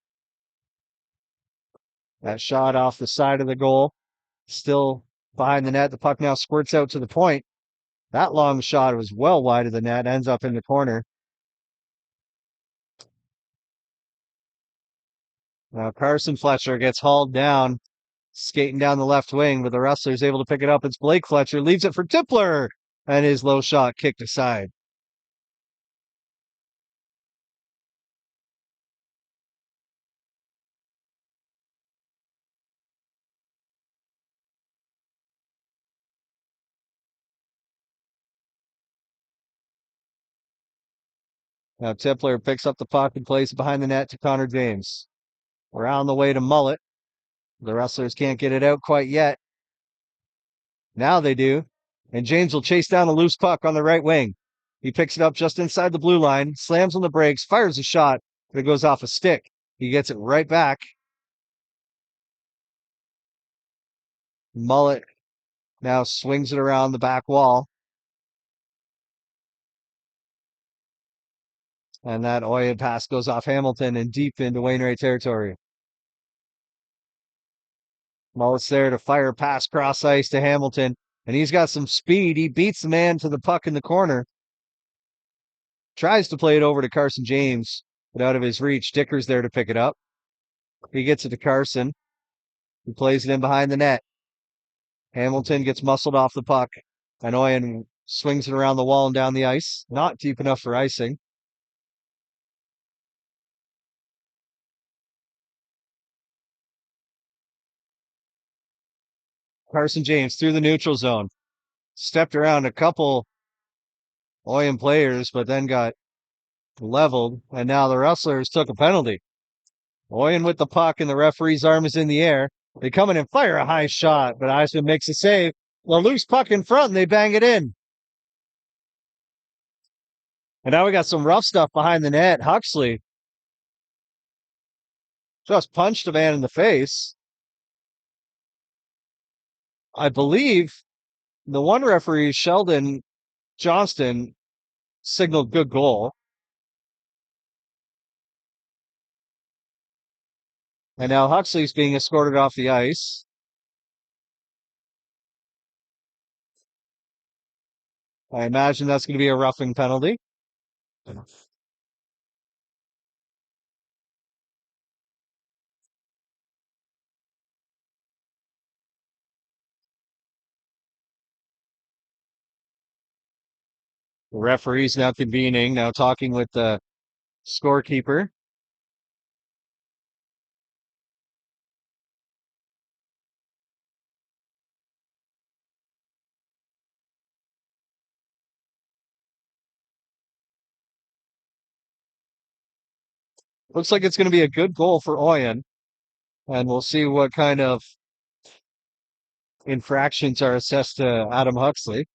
[SPEAKER 1] That shot off the side of the goal. Still behind the net. The puck now squirts out to the point. That long shot was well wide of the net. Ends up in the corner. Now Carson Fletcher gets hauled down. Skating down the left wing, but the Rustlers able to pick it up. It's Blake Fletcher. Leaves it for Tippler. And his low shot kicked aside. Now Tippler picks up the puck and plays it behind the net to Connor James. Around the way to Mullet. The Rustlers can't get it out quite yet. Now they do. And James will chase down a loose puck on the right wing. He picks it up just inside the blue line, slams on the brakes, fires a shot, but it goes off a stick. He gets it right back. Mullet now swings it around the back wall. And that Oyen pass goes off Hamilton and deep into Wainwright territory. Mullet's there to fire pass cross ice to Hamilton, and he's got some speed. He beats the man to the puck in the corner. Tries to play it over to Carson James, but out of his reach. Dicker's there to pick it up. He gets it to Carson, who plays it in behind the net. Hamilton gets muscled off the puck, and Oyen swings it around the wall and down the ice. Not deep enough for icing. Carson James through the neutral zone. Stepped around a couple Oyen players, but then got leveled, and now the Rustlers took a penalty. Oyen with the puck, and the referee's arm is in the air. They come in and fire a high shot, but Eisman makes a save. A loose puck in front, and they bang it in. And now we got some rough stuff behind the net. Huxley just punched a man in the face. I believe the one referee, Sheldon Johnston, signaled good goal. And now Huxley's being escorted off the ice. I imagine that's going to be a roughing penalty. The referee's now convening, now talking with the scorekeeper. Looks like it's going to be a good goal for Oyen. And we'll see what kind of infractions are assessed to Adam Huxley.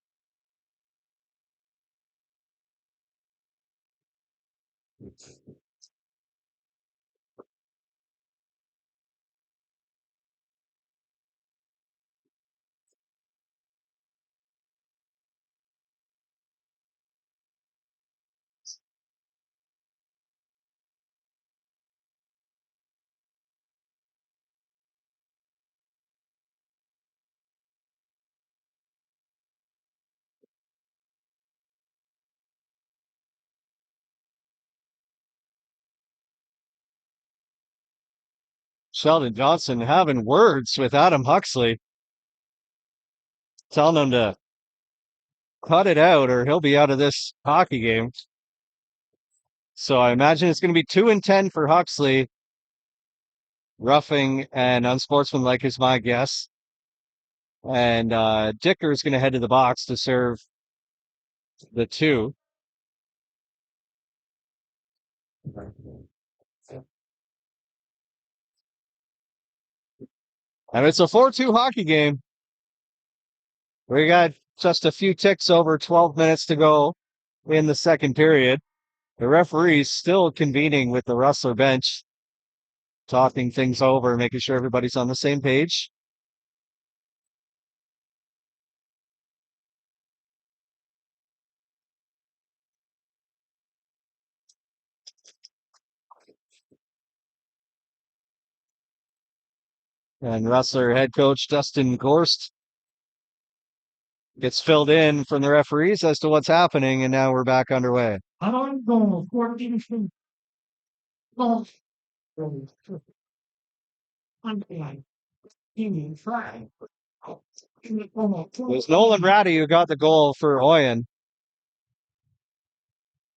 [SPEAKER 1] Sheldon Johnson having words with Adam Huxley, telling him to cut it out or he'll be out of this hockey game. So I imagine it's going to be 2-10 for Huxley. Roughing and unsportsmanlike is my guess. And Dicker is going to head to the box to serve the 2. And it's a 4-2 hockey game. We got just a few ticks over 12 minutes to go in the second period. The referee's still convening with the Rustler bench, talking things over, making sure everybody's on the same page. And Rustler head coach Dustin Gorst gets filled in from the referees as to what's happening, and now we're back underway.
[SPEAKER 2] On goal, 14 feet. Goal.
[SPEAKER 1] It was Nolan Ratty who got the goal for Oyen.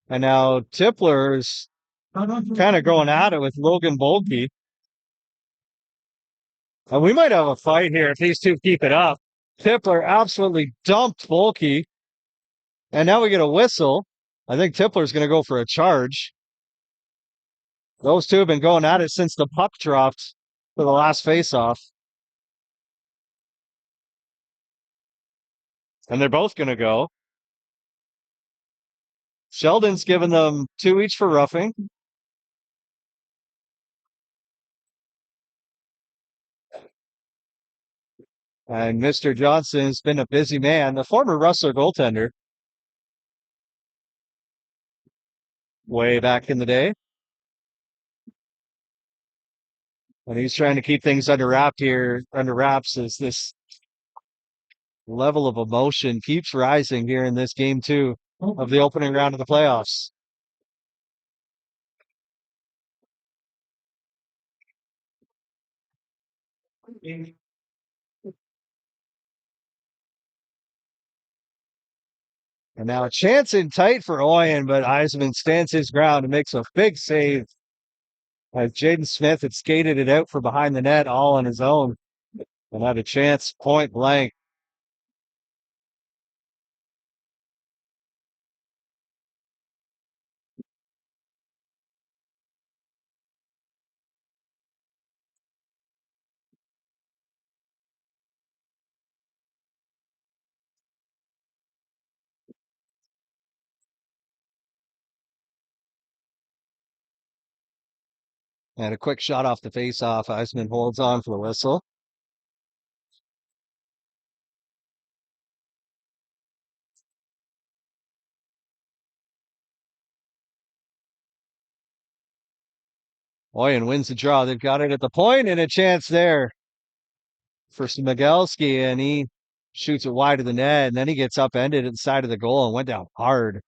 [SPEAKER 1] And now Tippler's kind of going at it with Logan Bolke. And we might have a fight here if these two keep it up. Tippler absolutely dumped Bolke. And now we get a whistle. I think Tippler's going to go for a charge. Those two have been going at it since the puck dropped for the last faceoff. And they're both going to go. Sheldon's given them 2 each for roughing. And Mr. Johnson's been a busy man, the former Rustler goaltender way back in the day. And he's trying to keep things under wraps as this level of emotion keeps rising here in this game two of the opening round of the playoffs. And now a chance in tight for Oyen, but Eisman stands his ground and makes a big save as Jaden Smith had skated it out for behind the net all on his own and had a chance point blank. And a quick shot off the face-off. Eisman holds on for the whistle. Oyen wins the draw. They've got it at the point and a chance there for Smigelski, and he shoots it wide of the net, and then he gets upended at the side of the goal and went down hard.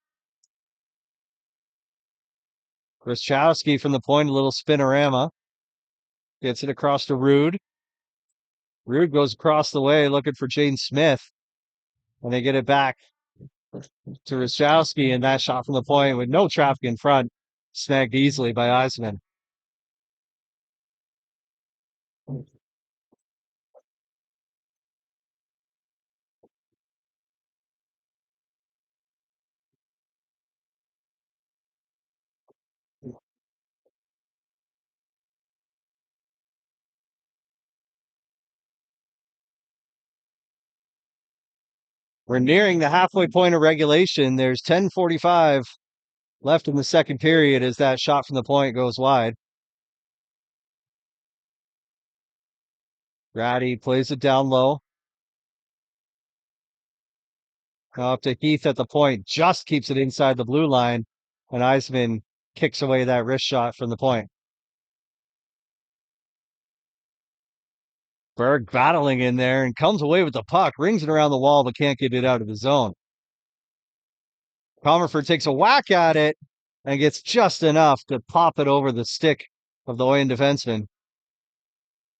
[SPEAKER 1] Krzyzewski from the point, a little spinorama. Gets it across to Rude. Rude goes across the way looking for Jaden Smith. And they get it back to Krzyzewski, and that shot from the point with no traffic in front, snagged easily by Eisman. We're nearing the halfway point of regulation. There's 10:45 left in the second period as that shot from the point goes wide. Grady plays it down low. Up to Heath at the point, just keeps it inside the blue line, and Eisman kicks away that wrist shot from the point. Berg battling in there and comes away with the puck, rings it around the wall, but can't get it out of the zone. Comerford takes a whack at it and gets just enough to pop it over the stick of the Oyen defenseman.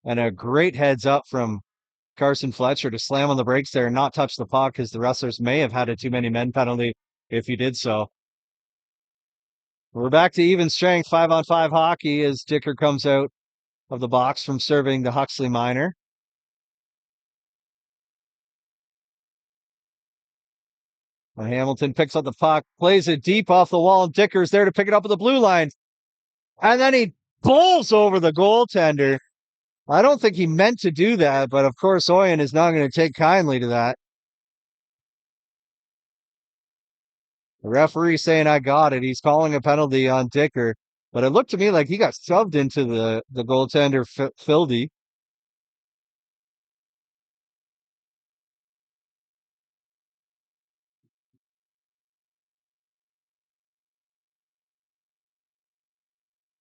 [SPEAKER 1] And a great heads up from Carson Fletcher to slam on the brakes there and not touch the puck, because the Rustlers may have had a too many men penalty if he did so. We're back to even strength 5-on-5 hockey as Dicker comes out of the box from serving the Huxley minor. And Hamilton picks up the puck, plays it deep off the wall, and Dicker's there to pick it up at the blue line. And then he bowls over the goaltender. I don't think he meant to do that, but of course Oyen is not going to take kindly to that. The referee saying I got it. He's calling a penalty on Dicker, but it looked to me like he got shoved into the goaltender, Fildy.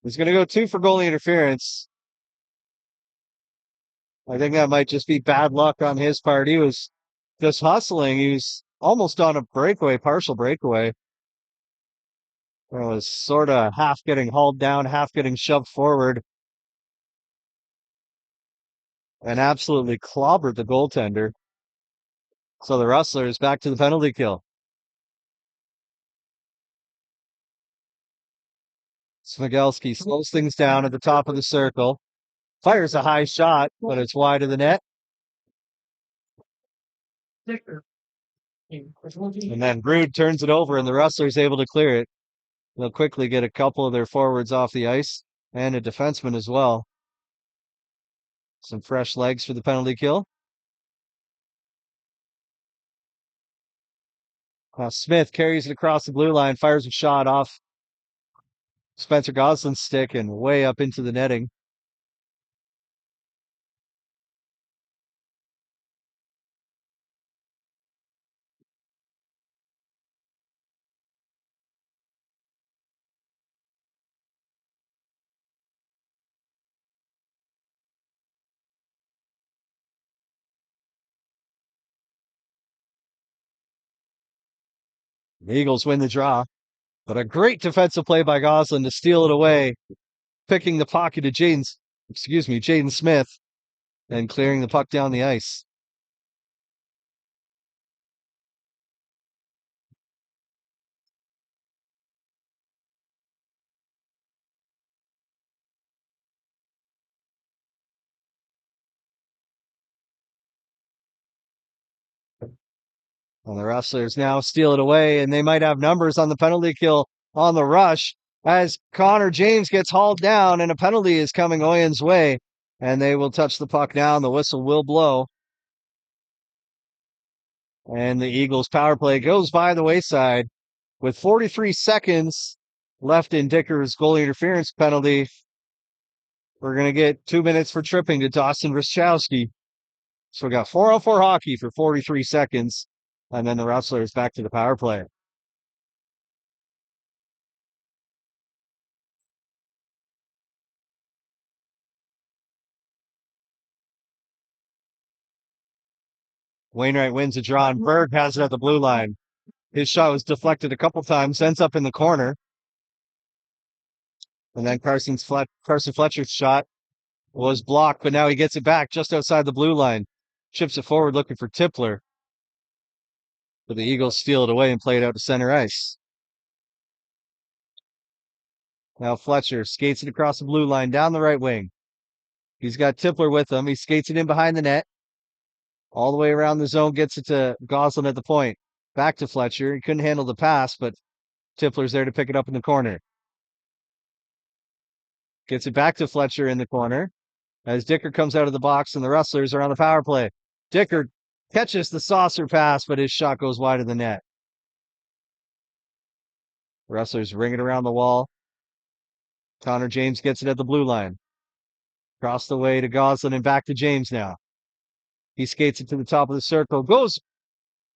[SPEAKER 1] He's going to go 2 for goalie interference. I think that might just be bad luck on his part. He was just hustling. He was almost on a breakaway, partial breakaway. It was sort of half getting hauled down, half getting shoved forward, and absolutely clobbered the goaltender. So the Rustlers back to the penalty kill. Smigelski slows things down at the top of the circle, fires a high shot, but it's wide of the net. And then Rude turns it over, and the Rustlers able to clear it. They'll quickly get a couple of their forwards off the ice and a defenseman as well. Some fresh legs for the penalty kill. Smith carries it across the blue line, fires a shot off Spencer Goslin's stick and way up into the netting. The Eagles win the draw, but a great defensive play by Goslin to steal it away, picking the pocket of Jaden Smith, and clearing the puck down the ice. And the Rustlers now steal it away, and they might have numbers on the penalty kill on the rush as Connor James gets hauled down, and a penalty is coming Oyen's way, and they will touch the puck down. The whistle will blow. And the Eagles' power play goes by the wayside with 43 seconds left in Dicker's goalie interference penalty. We're going to get 2 minutes for tripping to Dawson Rishowski. So we got 4-on-4 hockey for 43 seconds, and then the Rustlers back to the power play. Wainwright wins a draw, and Berg has it at the blue line. His shot was deflected a couple times, ends up in the corner. And then Carson Fletcher's shot was blocked, but now he gets it back just outside the blue line. Chips it forward looking for Tipler. But the Eagles steal it away and play it out to center ice. Now Fletcher skates it across the blue line down the right wing. He's got Tipler with him. He skates it in behind the net. All the way around the zone, gets it to Goslin at the point. Back to Fletcher. He couldn't handle the pass, but Tipler's there to pick it up in the corner. Gets it back to Fletcher in the corner as Dicker comes out of the box and the Rustlers are on the power play. Dicker catches the saucer pass, but his shot goes wide of the net. Rustlers ring it around the wall. Connor James gets it at the blue line. Across the way to Goslin and back to James now. He skates it to the top of the circle, goes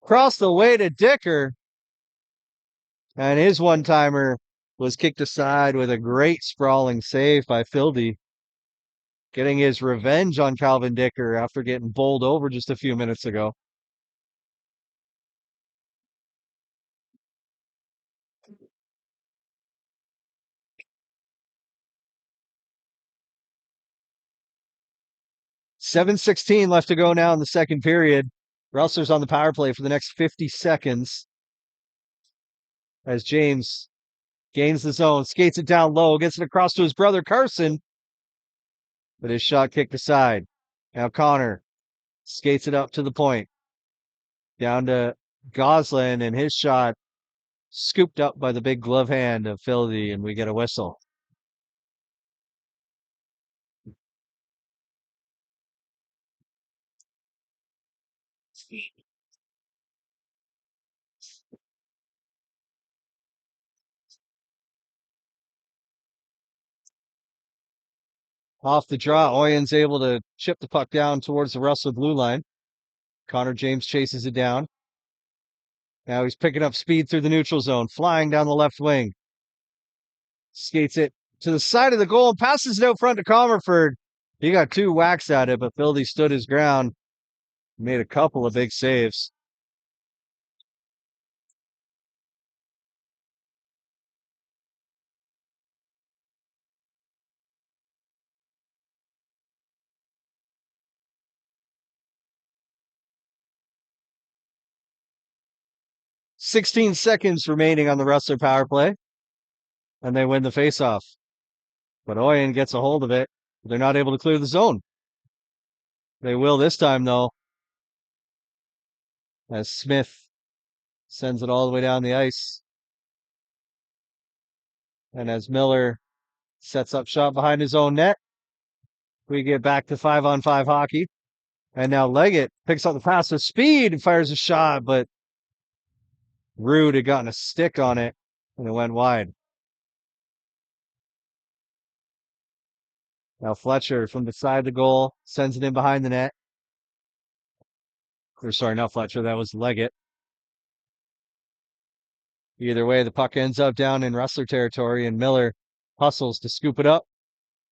[SPEAKER 1] across the way to Dicker. And his one-timer was kicked aside with a great sprawling save by Fildy, getting his revenge on Calvin Dicker after getting bowled over just a few minutes ago. .7:16 left to go now in the second period. Rustlers on the power play for the next 50 seconds. As James gains the zone, skates it down low, gets it across to his brother Carson, but his shot kicked aside. Now Connor skates it up to the point. Down to Goslin, and his shot scooped up by the big glove hand of Fildy, and we get a whistle. Off the draw, Oyen's able to chip the puck down towards the Russell blue line. Connor James chases it down. Now he's picking up speed through the neutral zone, flying down the left wing. Skates it to the side of the goal and passes it out front to Comerford. He got 2 whacks at it, but Fildy stood his ground, made a couple of big saves. .16 seconds remaining on the Rustler power play, and they win the faceoff. But Oyen gets a hold of it. They're not able to clear the zone. They will this time, though, as Smith sends it all the way down the ice. And as Miller sets up shot behind his own net, we get back to 5-on-5 hockey. And now Leggett picks up the pass with speed and fires a shot, but Rude had gotten a stick on it, and it went wide. Now Fletcher from the side of the goal sends it in behind the net. Or sorry, not Fletcher, that was Leggett. Either way, the puck ends up down in Rustler territory, and Miller hustles to scoop it up,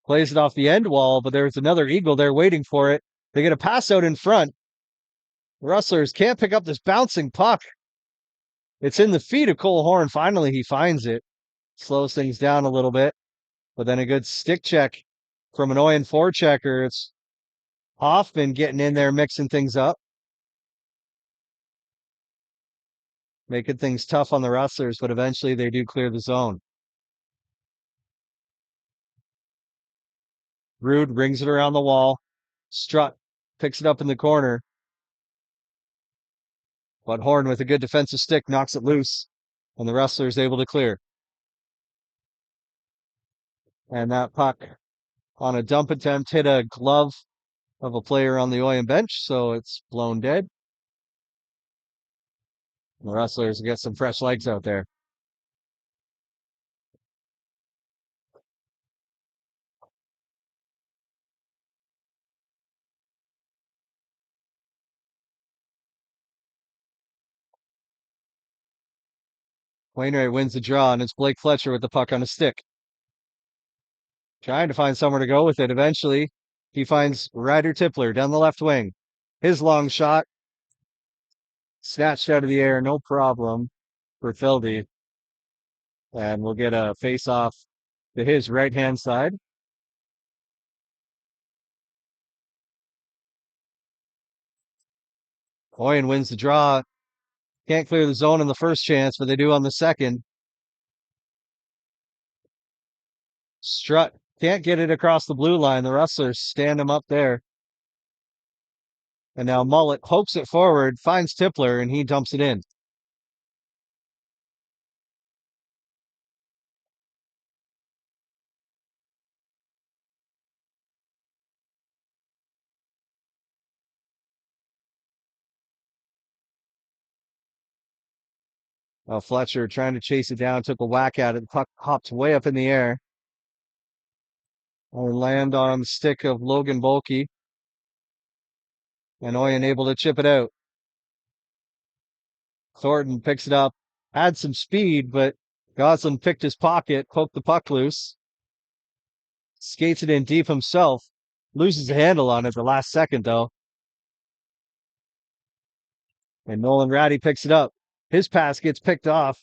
[SPEAKER 1] plays it off the end wall, but there's another Eagle there waiting for it. They get a pass out in front. The Rustlers can't pick up this bouncing puck. It's in the feet of Cole Horn. Finally, he finds it. Slows things down a little bit. But then a good stick check from an Oyen forechecker. It's Hoffman getting in there, mixing things up. Making things tough on the Rustlers, but eventually they do clear the zone. Rude rings it around the wall. Strutt picks it up in the corner. But Horn, with a good defensive stick, knocks it loose, and the Rustlers able to clear. And that puck on a dump attempt hit a glove of a player on the Oyen bench, so it's blown dead. The Rustlers get some fresh legs out there. Wainwright wins the draw, and it's Blake Fletcher with the puck on a stick. Trying to find somewhere to go with it. Eventually, he finds Ryder Tippler down the left wing. His long shot snatched out of the air, no problem for Philby. And we'll get a face-off to his right-hand side. Oyen wins the draw. Can't clear the zone in the first chance, but they do on the second. Strutt can't get it across the blue line. The Rustlers stand him up there. And now Mullet pokes it forward, finds Tippler, and he dumps it in. Fletcher trying to chase it down, took a whack at it. The puck hopped way up in the air. And land on the stick of Logan Bulkey. And Oyen able to chip it out. Thornton picks it up, had some speed, but Goslin picked his pocket, poked the puck loose. Skates it in deep himself. Loses the handle on it the last second, though. And Nolan Ratty picks it up. His pass gets picked off,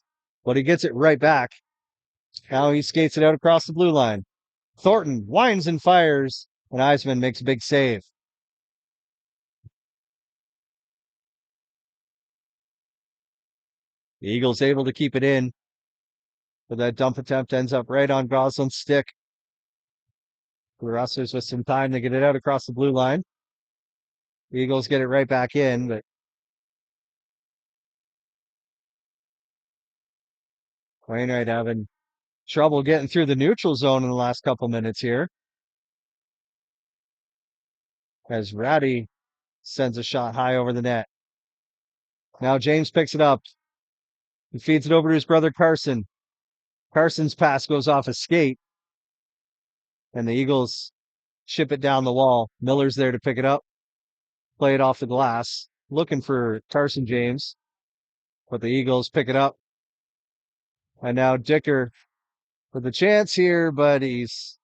[SPEAKER 1] but he gets it right back. Now he skates it out across the blue line. Thornton winds and fires, and Eisman makes a big save. The Eagles able to keep it in, but that dump attempt ends up right on Goslin's stick. The Rustlers with some time to get it out across the blue line. The Eagles get it right back in, but Wainwright having trouble getting through the neutral zone in the last couple minutes here. As Ratty sends a shot high over the net. Now James picks it up. He feeds it over to his brother Carson. Carson's pass goes off a skate. And the Eagles ship it down the wall. Miller's there to pick it up. Play it off the glass. Looking for Carson James. But the Eagles pick it up. And now Dicker with a chance here, but he's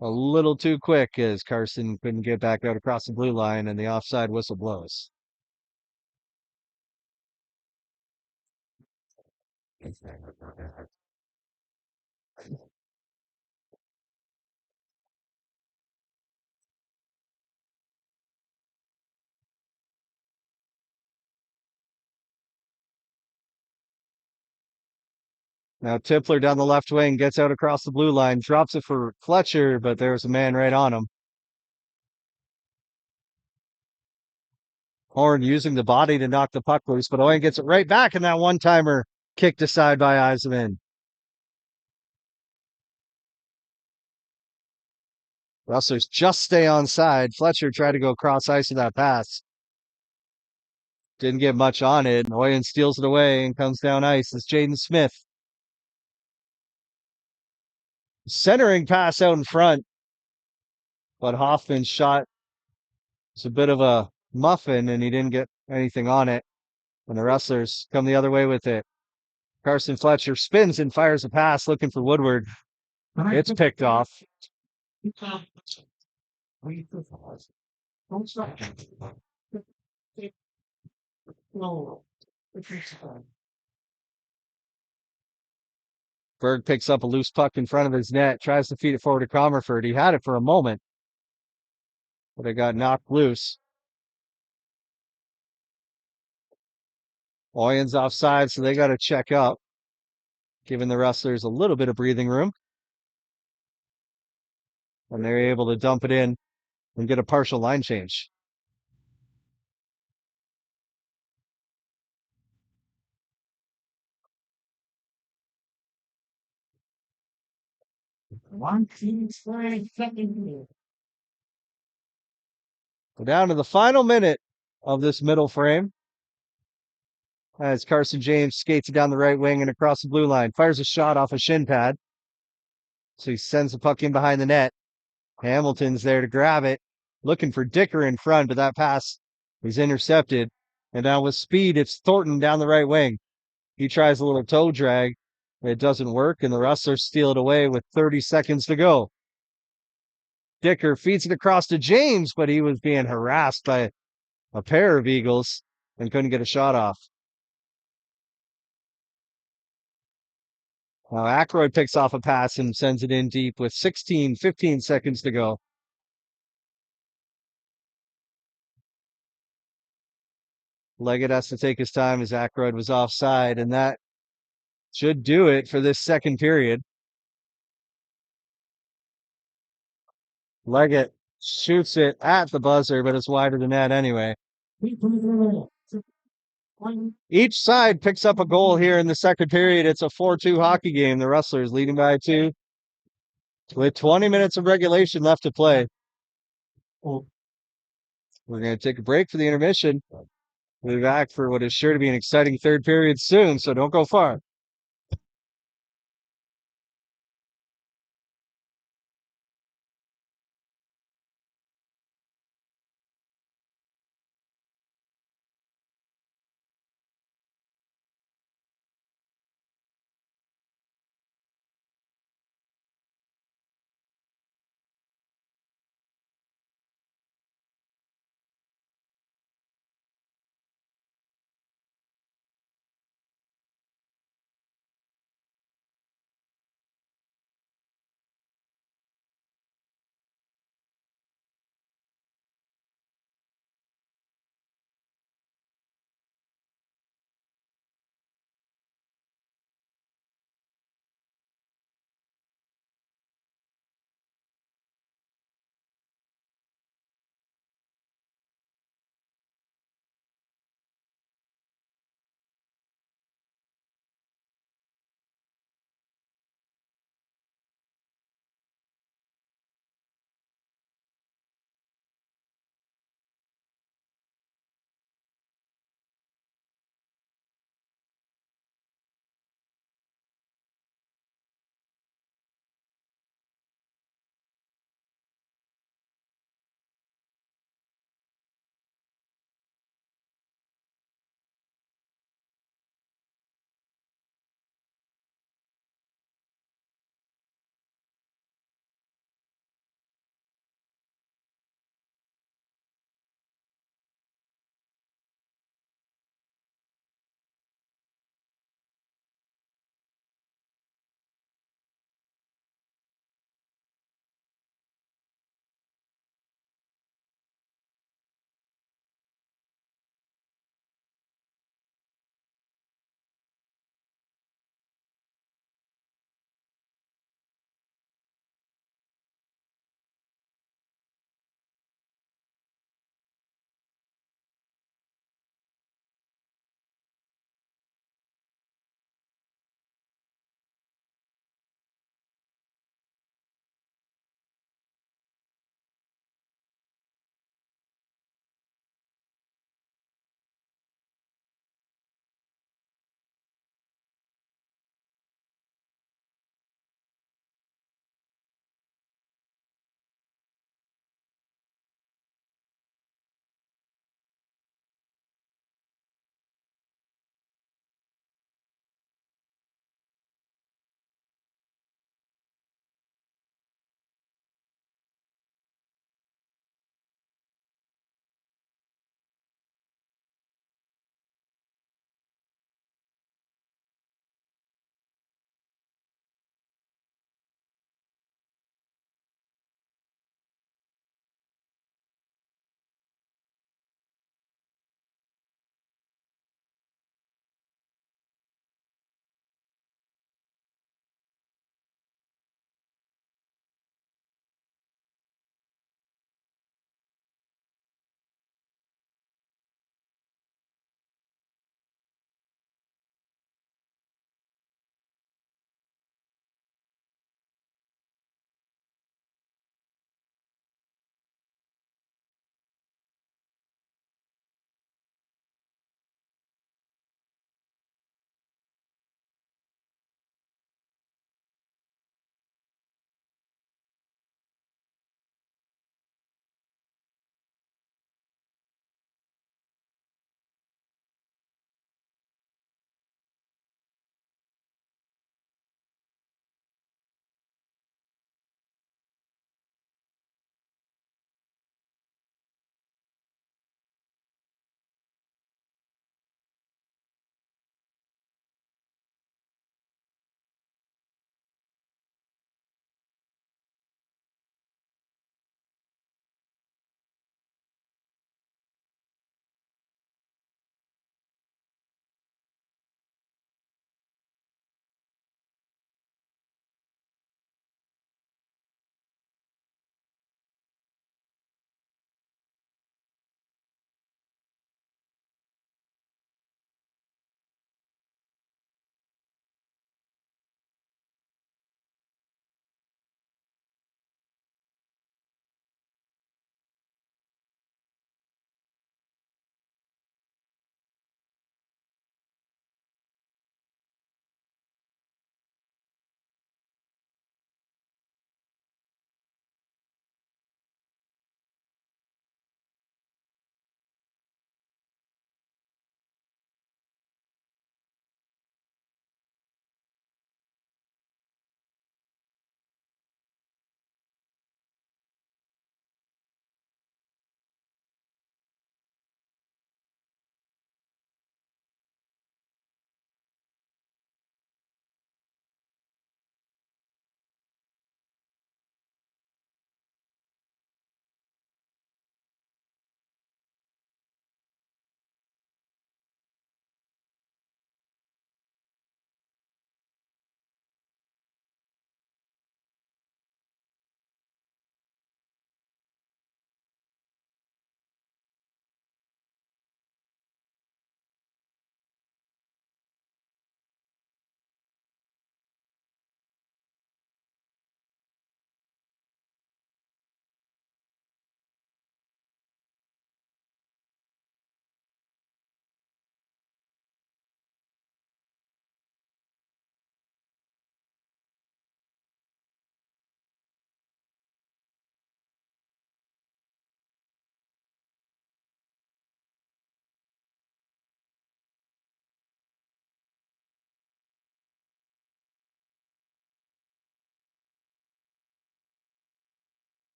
[SPEAKER 1] a little too quick as Carson couldn't get back out across the blue line and the offside whistle blows. Now Tippler down the left wing gets out across the blue line, drops it for Fletcher, but there's a man right on him. Horn using the body to knock the puck loose, but Oyen gets it right back, and that one-timer kicked aside by Eisman. Rustlers just stay on side. Fletcher tried to go cross ice with that pass. Didn't get much on it. Oyen steals it away and comes down ice. It's Jaden Smith. Centering pass out in front. But Hoffman's shot was a bit of a muffin, and he didn't get anything on it. And the Rustlers come the other way with it. Carson Fletcher spins and fires a pass looking for Woodward. It's picked off. Berg picks up a loose puck in front of his net, tries to feed it forward to Comerford. He had it for a moment, but it got knocked loose. Oyen's offside, so they got to check up, giving the Rustlers a little bit of breathing room. And they're able to dump it in and get a partial line change.
[SPEAKER 2] One team scoring second.
[SPEAKER 1] We're down to the final minute of this middle frame as Carson James skates it down the right wing and across the blue line. Fires a shot off a shin pad. So he sends the puck in behind the net. Hamilton's there to grab it, looking for Dicker in front, but that pass is intercepted. And now with speed, it's Thornton down the right wing. He tries a little toe drag. It doesn't work, and the Rustlers steal it away with 30 seconds to go. Dicker feeds it across to James, but he was being harassed by a pair of Eagles and couldn't get a shot off. Now Ackroyd picks off a pass and sends it in deep with 15 seconds to go. Leggett has to take his time as Ackroyd was offside, and that should do it for this second period. Leggett shoots it at the buzzer, but it's wide of the net anyway. Each side picks up a goal here in the second period. It's a 4-2 hockey game. The Rustlers leading by 2 with 20 minutes of regulation left to play. We're going to take a break for the intermission. We'll be back for what is sure to be an exciting third period soon, so don't go far.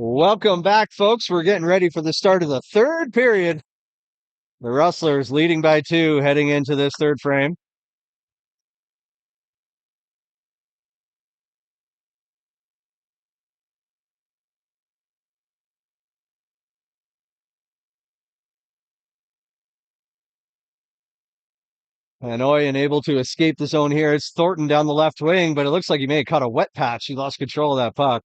[SPEAKER 1] Welcome back, folks. We're getting ready for the start of the third period. The Rustlers leading by 2 heading into this third frame. And Oyen able to escape the zone here. It's Thornton down the left wing, but it looks like he may have caught a wet patch. He lost control of that puck.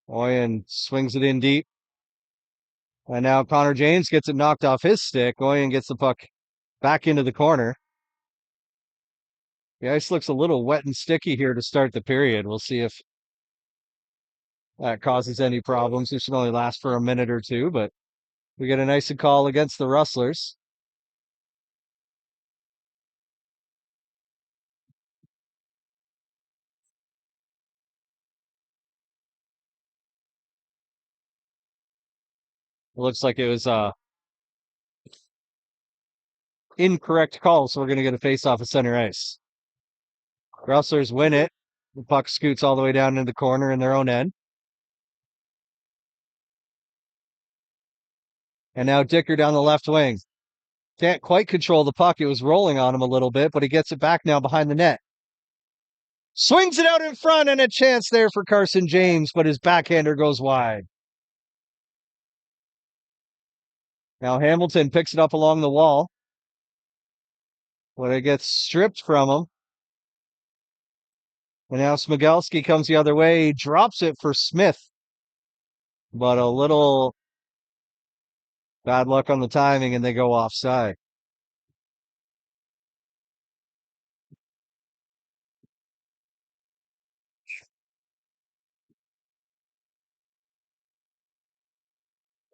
[SPEAKER 1] Oyen swings it in deep. And now Connor James gets it knocked off his stick. Oyen gets the puck back into the corner. The ice looks a little wet and sticky here to start the period. We'll see if that causes any problems. It should only last for a minute or two, but we get an ice call against the Rustlers. It looks like it was incorrect call, so we're going to get a face off of center ice. Rustlers win it. The puck scoots all the way down into the corner in their own end. And now Dicker down the left wing. Can't quite control the puck. It was rolling on him a little bit, but he gets it back now behind the net. Swings it out in front, and a chance there for Carson James, but his backhander goes wide. Now Hamilton picks it up along the wall. But it gets stripped from him. And now Smigelski comes the other way, drops it for Smith. But a little bad luck on the timing, and they go offside.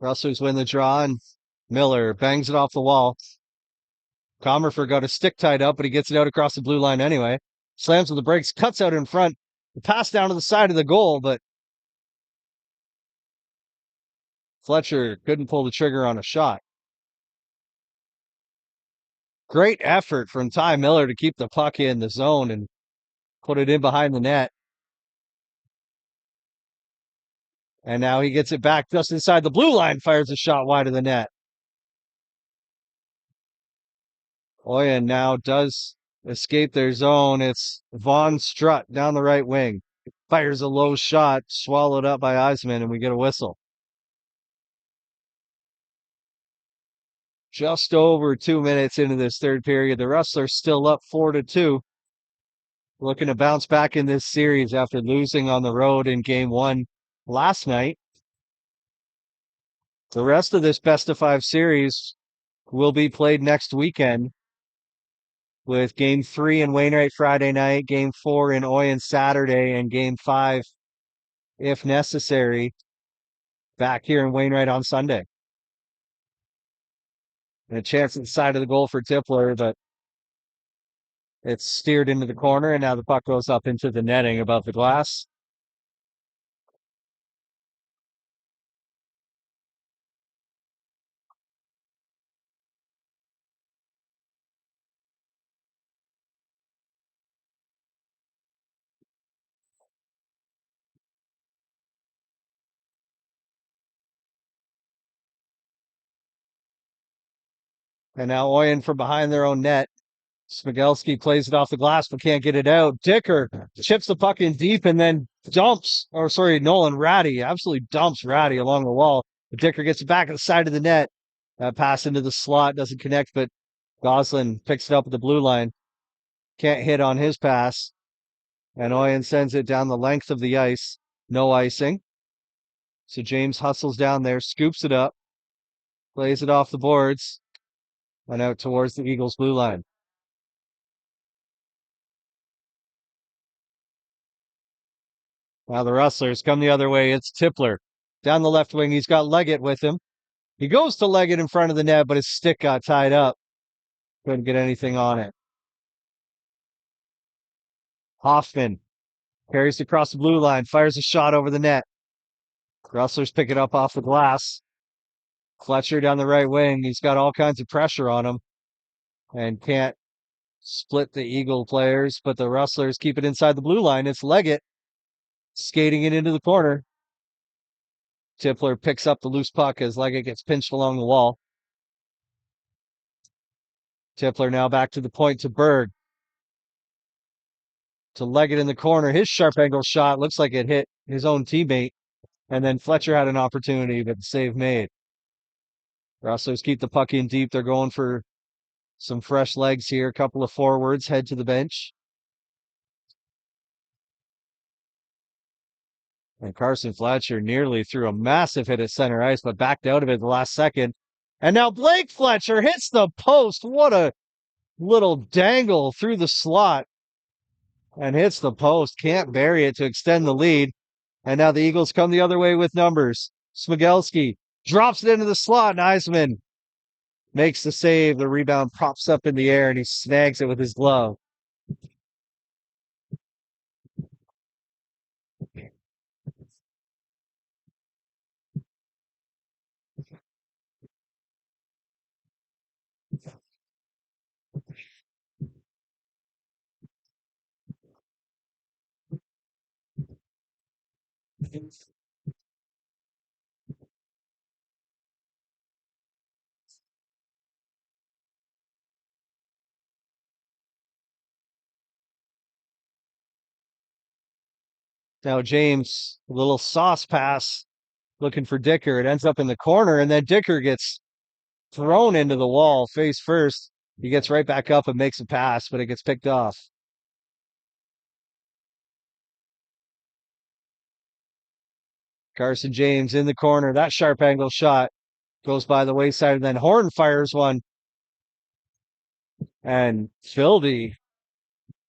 [SPEAKER 1] Rustlers win the draw, and Miller bangs it off the wall. Comerford got a stick tied up, but he gets it out across the blue line anyway. Slams with the brakes, cuts out in front. The pass down to the side of the goal, but Fletcher couldn't pull the trigger on a shot. Great effort from Ty Miller to keep the puck in the zone and put it in behind the net. And now he gets it back just inside the blue line, fires a shot wide of the net. Oyen now does escape their zone. It's Vaughn Strutt down the right wing. Fires a low shot, swallowed up by Eisman, and we get a whistle. Just over 2 minutes into this third period. The Rustlers still up 4-2. Looking to bounce back in this series after losing on the road in game 1 last night. The rest of this best of 5 series will be played next weekend, with game 3 in Wainwright Friday night, game 4 in Oyen Saturday, and game 5, if necessary, back here in Wainwright on Sunday. And a chance at the side of the goal for Tippler, but it's steered into the corner, and now the puck goes up into the netting above the glass. And now Oyen from behind their own net. Smigelski plays it off the glass, but can't get it out. Dicker chips the puck in deep and then Nolan Ratty absolutely dumps Ratty along the wall. But Dicker gets it back at the side of the net. Pass into the slot, doesn't connect, but Goslin picks it up at the blue line. Can't hit on his pass. And Oyen sends it down the length of the ice. No icing. So James hustles down there, scoops it up, plays it off the boards, and out towards the Eagles' blue line. Now the Rustlers come the other way. It's Tippler down the left wing. He's got Leggett with him. He goes to Leggett in front of the net, but his stick got tied up. Couldn't get anything on it. Hoffman carries across the blue line, fires a shot over the net. Rustlers pick it up off the glass. Fletcher down the right wing. He's got all kinds of pressure on him and can't split the Eagle players, but the Rustlers keep it inside the blue line. It's Leggett. Skating it into the corner. Tipler picks up the loose puck as Leggett gets pinched along the wall. Tipler now back to the point to Berg. To Leggett in the corner. His sharp angle shot looks like it hit his own teammate. And then Fletcher had an opportunity, but the save made. Rustlers keep the puck in deep. They're going for some fresh legs here. A couple of forwards head to the bench. And Carson Fletcher nearly threw a massive hit at center ice, but backed out of it the last second. And now Blake Fletcher hits the post. What a little dangle through the slot. And hits the post. Can't bury it to extend the lead. And now the Eagles come the other way with numbers. Smigelski drops it into the slot. And Eisman makes the save. The rebound pops up in the air and he snags it with his glove. Now James, a little sauce pass looking for Dicker. It ends up in the corner, and then Dicker gets thrown into the wall face first. He gets right back up and makes a pass, but it gets picked off. Carson James in the corner. That sharp angle shot goes by the wayside, and then Horn fires one. And Philby,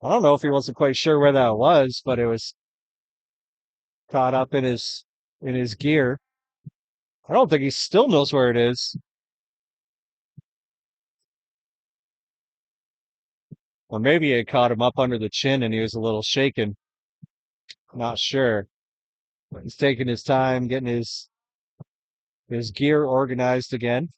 [SPEAKER 1] I don't know if he wasn't quite sure where that was, but it was caught up in his gear. I don't think he still knows where it is. Or maybe it caught him up under the chin and he was a little shaken. Not sure. He's taking his time getting his gear organized again.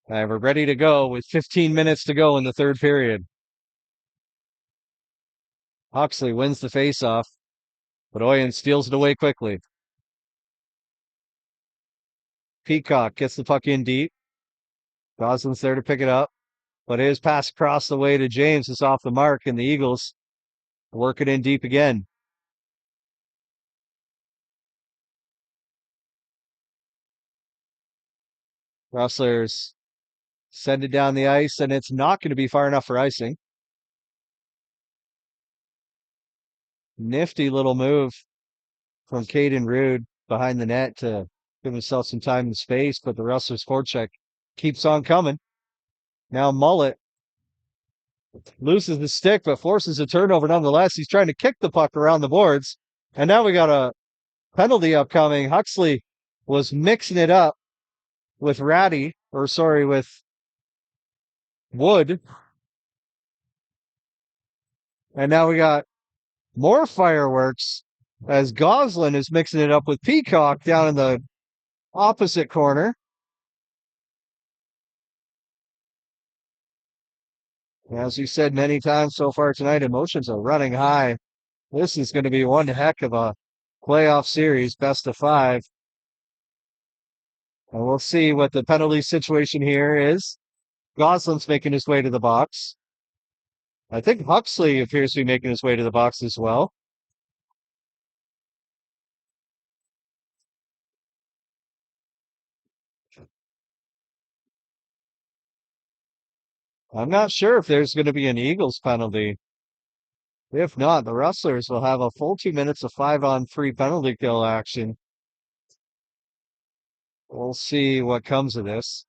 [SPEAKER 1] And we're ready to go with 15 minutes to go in the third period. Huxley wins the faceoff, but Oyen steals it away quickly. Peacock gets the puck in deep. Goslin's there to pick it up, but his pass across the way to James is off the mark, and the Eagles work it in deep again. Rustlers send it down the ice, and it's not going to be far enough for icing. Nifty little move from Caden Rude behind the net to give himself some time and space, but the Rustlers forecheck keeps on coming. Now Mullet loses the stick, but forces a turnover nonetheless. He's trying to kick the puck around the boards. And now we got a penalty upcoming. Huxley was mixing it up with with Wood. And now we got more fireworks as Goslin is mixing it up with Peacock down in the opposite corner. As we said many times so far tonight, emotions are running high. This is going to be one heck of a playoff series, best of 5. And we'll see what the penalty situation here is. Goslin's making his way to the box. I think Huxley appears to be making his way to the box as well. I'm not sure if there's going to be an Eagles penalty. If not, the Rustlers will have a full 2 minutes of 5-on-3 penalty kill action. We'll see what comes of this.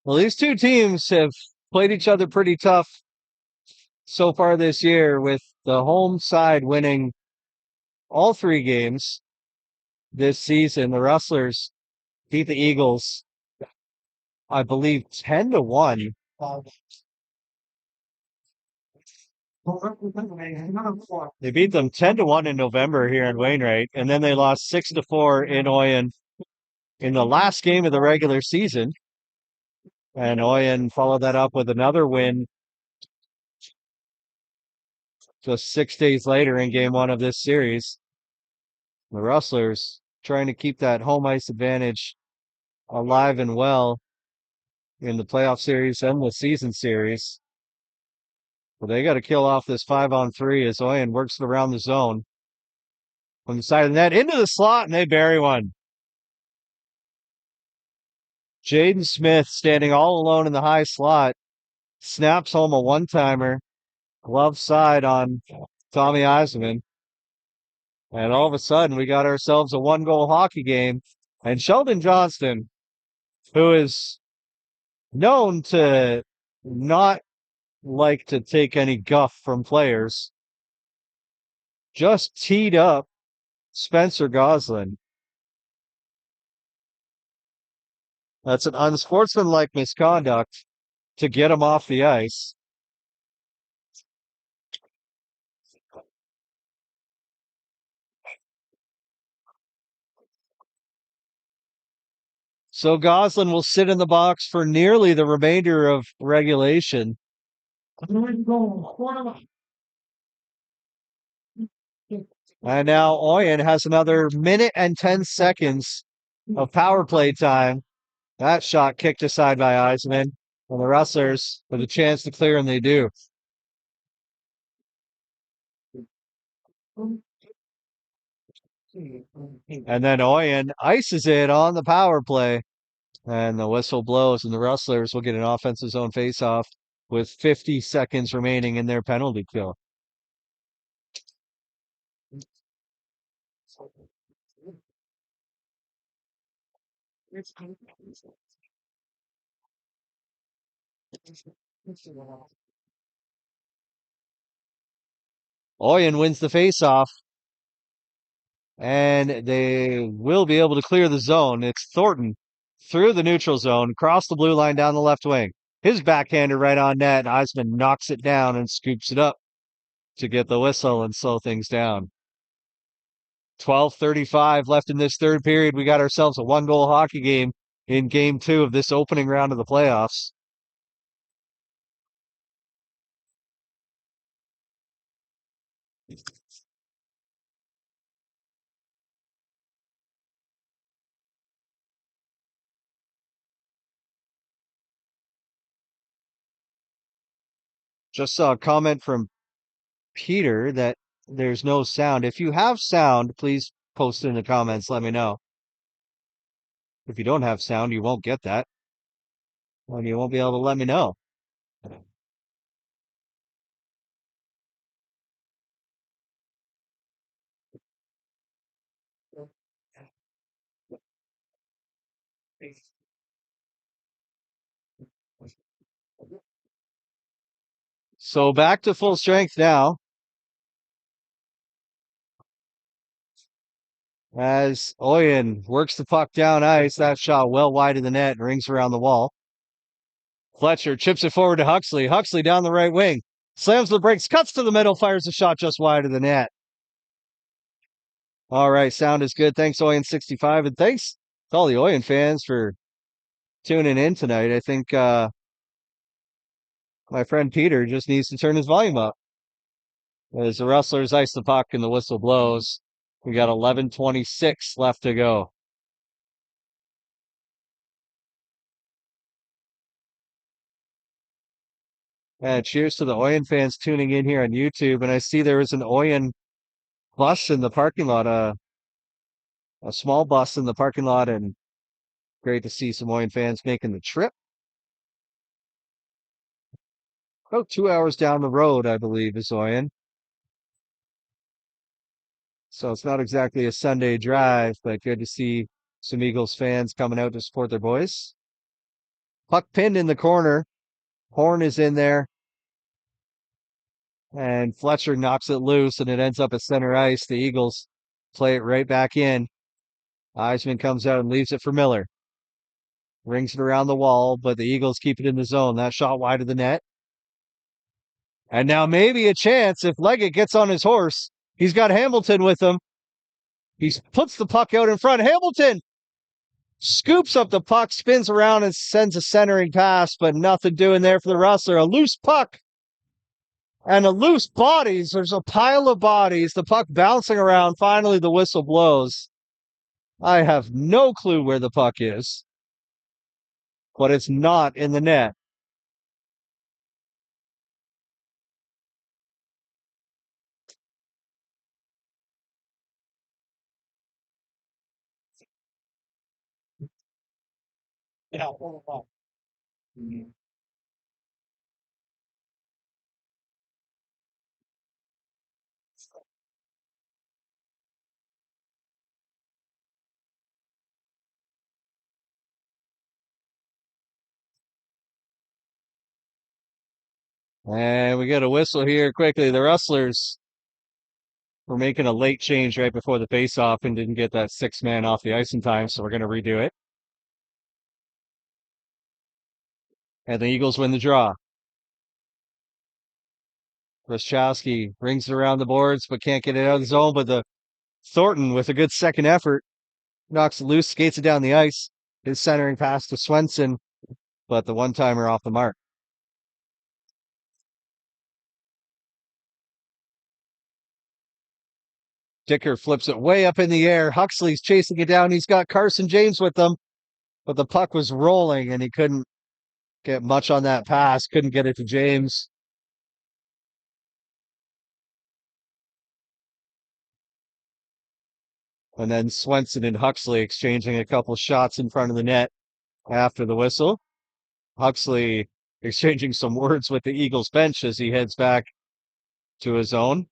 [SPEAKER 1] Well, these two teams have played each other pretty tough so far this year, with the home side winning all three games this season. The Rustlers beat the Eagles, I believe, 10-1. They beat them 10-1 in November here in Wainwright, and then they lost 6-4 in Oyen in the last game of the regular season. And Oyen followed that up with another win just 6 days later in game one of this series. The Rustlers trying to keep that home ice advantage alive and well in the playoff series and the season series. But they got to kill off this 5-on-3 as Oyen works it around the zone. From the side of the net into the slot, and they bury one. Jaden Smith standing all alone in the high slot, snaps home a one-timer, glove side on Tommy Eisenman. And all of a sudden, we got ourselves a one-goal hockey game. And Sheldon Johnston, who is known to not like to take any guff from players, just teed up Spencer Goslin. That's an unsportsmanlike misconduct to get him off the ice. So Goslin will sit in the box for nearly the remainder of regulation. And now Oyen has another minute and 10 seconds of power play time. That shot kicked aside by Eisenman. And the Rustlers with a chance to clear, and they do. And then Oyen ices it on the power play. And the whistle blows, and the Rustlers will get an offensive zone faceoff with 50 seconds remaining in their penalty kill. Oyen wins the faceoff, and they will be able to clear the zone. It's Thornton through the neutral zone, across the blue line down the left wing. His backhander right on net. Eisman knocks it down and scoops it up to get the whistle and slow things down. 12:35 left in this third period. We got ourselves a one-goal hockey game in game two of this opening round of the playoffs. Just saw a comment from Peter that there's no sound. If you have sound, please post it in the comments. Let me know. If you don't have sound, you won't get that. And you won't be able to let me know. So back to full strength now. As Oyen works the puck down ice, that shot well wide of the net, rings around the wall. Fletcher chips it forward to Huxley. Huxley down the right wing. Slams the brakes, cuts to the middle, fires a shot just wide of the net. All right, sound is good. Thanks, Oyen65, and thanks to all the Oyen fans for tuning in tonight. I think my friend Peter just needs to turn his volume up. As the Rustlers ice the puck and the whistle blows, we got 11:26 left to go. And cheers to the Oyen fans tuning in here on YouTube. And I see there is an Oyen bus in the parking lot, a small bus in the parking lot, and great to see some Oyen fans making the trip. About 2 hours down the road, I believe, is Oyen. So it's not exactly a Sunday drive, but good to see some Eagles fans coming out to support their boys. Puck pinned in the corner. Horn is in there. And Fletcher knocks it loose, and it ends up at center ice. The Eagles play it right back in. Eisman comes out and leaves it for Miller. Rings it around the wall, but the Eagles keep it in the zone. That shot wide of the net. And now maybe a chance if Leggett gets on his horse. He's got Hamilton with him. He puts the puck out in front. Hamilton scoops up the puck, spins around, and sends a centering pass, but nothing doing there for the Rustler. A loose puck and a loose bodies. There's a pile of bodies. The puck bouncing around. Finally, the whistle blows. I have no clue where the puck is, but it's not in the net. And we get a whistle here quickly. The Rustlers were making a late change right before the faceoff and didn't get that 6-man off the ice in time, so we're going to redo it. And the Eagles win the draw. Rostchowski rings it around the boards, but can't get it out of the zone. But the Thornton, with a good second effort, knocks it loose, skates it down the ice. His centering pass to Swenson, but the one-timer off the mark. Dicker flips it way up in the air. Huxley's chasing it down. He's got Carson James with him, but the puck was rolling and he couldn't get much on that pass. Couldn't get it to James. And then Swenson and Huxley exchanging a couple shots in front of the net after the whistle. Huxley exchanging some words with the Eagles bench as he heads back to his own.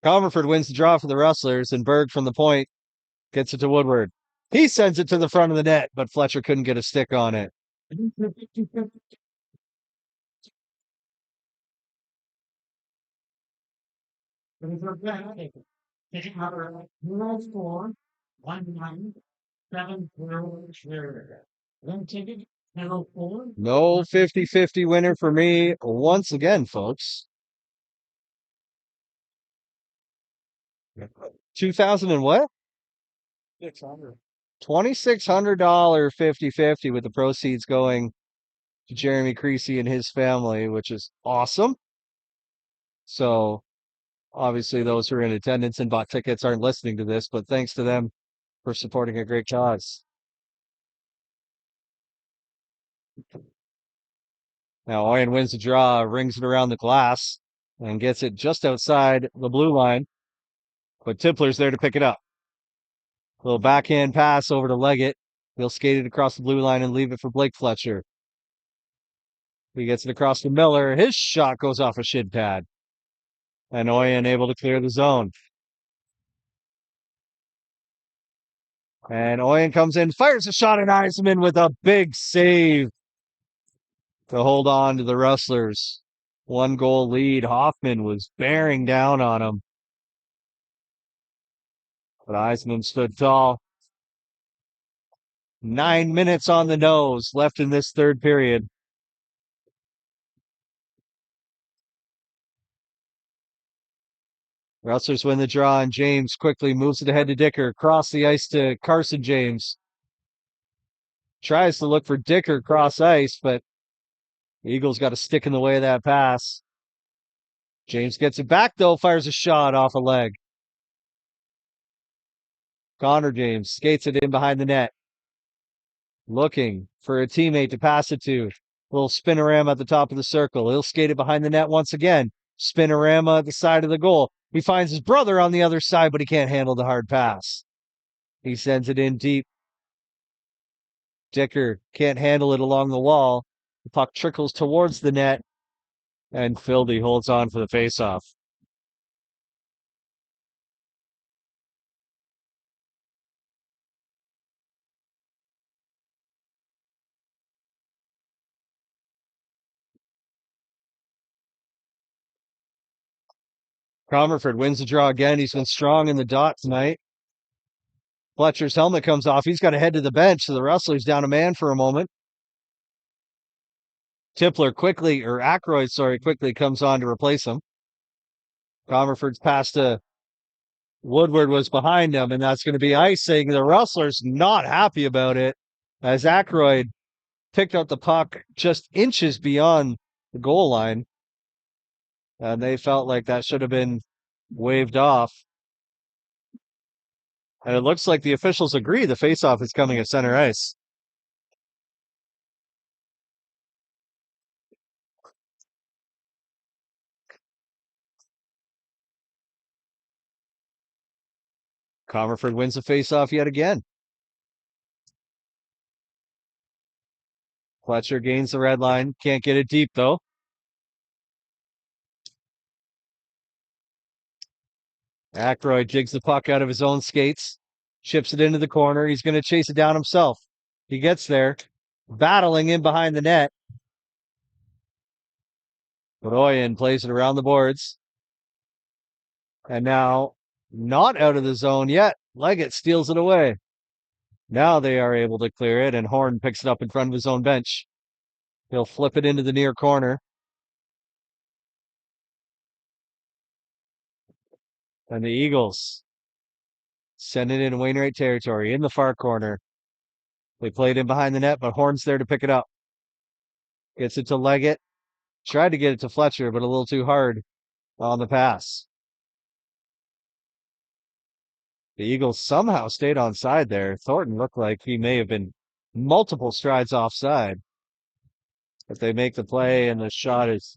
[SPEAKER 1] Comerford wins the draw for the Rustlers, and Berg from the point gets it to Woodward. He sends it to the front of the net, but Fletcher couldn't get a stick on it. No 50-50 winner for me once again, folks. 2000 and what? $2,600 50-50 with the proceeds going to Jeremy Creasy and his family, which is awesome. So obviously those who are in attendance and bought tickets aren't listening to this, but thanks to them for supporting a great cause. Now Oyen wins the draw, rings it around the glass, and gets it just outside the blue line. But Tipler's there to pick it up. Little backhand pass over to Leggett. He'll skate it across the blue line and leave it for Blake Fletcher. He gets it across to Miller. His shot goes off a shin pad. And Oyen able to clear the zone. And Oyen comes in, fires a shot at Eisman with a big save to hold on to the Rustlers. 1-goal lead. Hoffman was bearing down on him. But Eisman stood tall. 9 minutes on the nose left in this third period. Rustlers win the draw, and James quickly moves it ahead to Dicker. Across the ice to Carson James. Tries to look for Dicker cross ice, but the Eagles got a stick in the way of that pass. James gets it back, though, fires a shot off a leg. Connor James skates it in behind the net. Looking for a teammate to pass it to. Little spinorama at the top of the circle. He'll skate it behind the net once again. Spinorama at the side of the goal. He finds his brother on the other side, but he can't handle the hard pass. He sends it in deep. Dicker can't handle it along the wall. The puck trickles towards the net, and Fildy holds on for the faceoff. Comerford wins the draw again. He's been strong in the dot tonight. Fletcher's helmet comes off. He's got to head to the bench, so the Rustlers down a man for a moment. Ackroyd quickly comes on to replace him. Comerford's pass to Woodward was behind him, and that's going to be icing. The Rustlers not happy about it as Ackroyd picked up the puck just inches beyond the goal line, and they felt like that should have been waved off. And it looks like the officials agree the faceoff is coming at center ice. Comerford wins the faceoff yet again. Fletcher gains the red line. Can't get it deep, though. Ackroyd jigs the puck out of his own skates, chips it into the corner. He's going to chase it down himself. He gets there, battling in behind the net. But Oyen plays it around the boards. And now, not out of the zone yet. Leggett steals it away. Now they are able to clear it, and Horn picks it up in front of his own bench. He'll flip it into the near corner. And the Eagles send it in Wainwright territory in the far corner. They played in behind the net, but Horn's there to pick it up. Gets it to Leggett. Tried to get it to Fletcher, but a little too hard on the pass. The Eagles somehow stayed onside there. Thornton looked like he may have been multiple strides offside. If they make the play and the shot is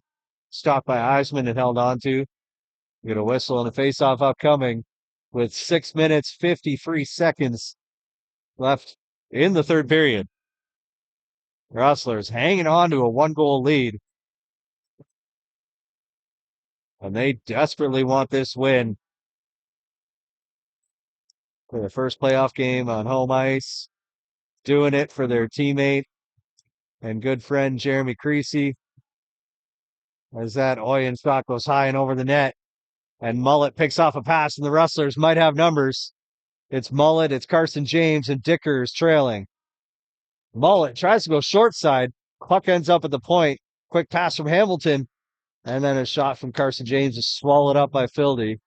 [SPEAKER 1] stopped by Eisman and held on to, you get a whistle and a faceoff upcoming with 6 minutes, 53 seconds left in the third period. Rustlers hanging on to a 1-goal lead. And they desperately want this win for their first playoff game on home ice. Doing it for their teammate and good friend Jeremy Creasy. As that Oyen shot goes high and over the net. And Mullet picks off a pass, and the Rustlers might have numbers. It's Mullet, it's Carson James, and Dickers trailing. Mullet tries to go short side. Puck ends up at the point. Quick pass from Hamilton. And then a shot from Carson James is swallowed up by Fildy.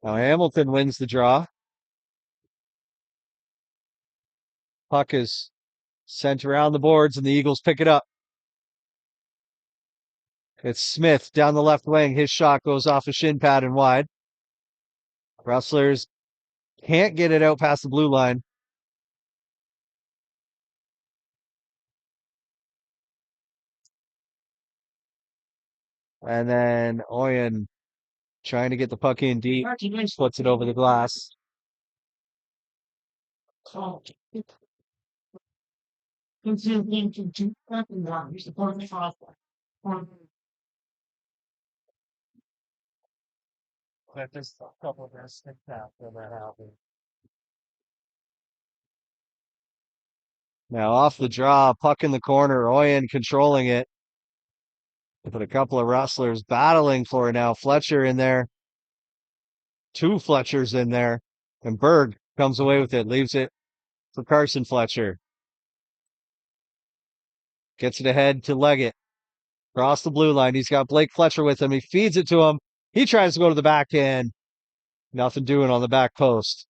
[SPEAKER 1] Now Hamilton wins the draw. Puck is sent around the boards, and the Eagles pick it up. It's Smith down the left wing. His shot goes off a shin pad and wide. Rustlers can't get it out past the blue line. And then Oyen trying to get the puck in deep, puts it over the glass. Now off the draw, puck in the corner, Oyen controlling it. But a couple of Rustlers battling for it now. Fletcher in there. 2 Fletchers in there. And Berg comes away with it, leaves it for Carson Fletcher. Gets it ahead to Leggett. Across the blue line. He's got Blake Fletcher with him. He feeds it to him. He tries to go to the backhand. Nothing doing on the back post.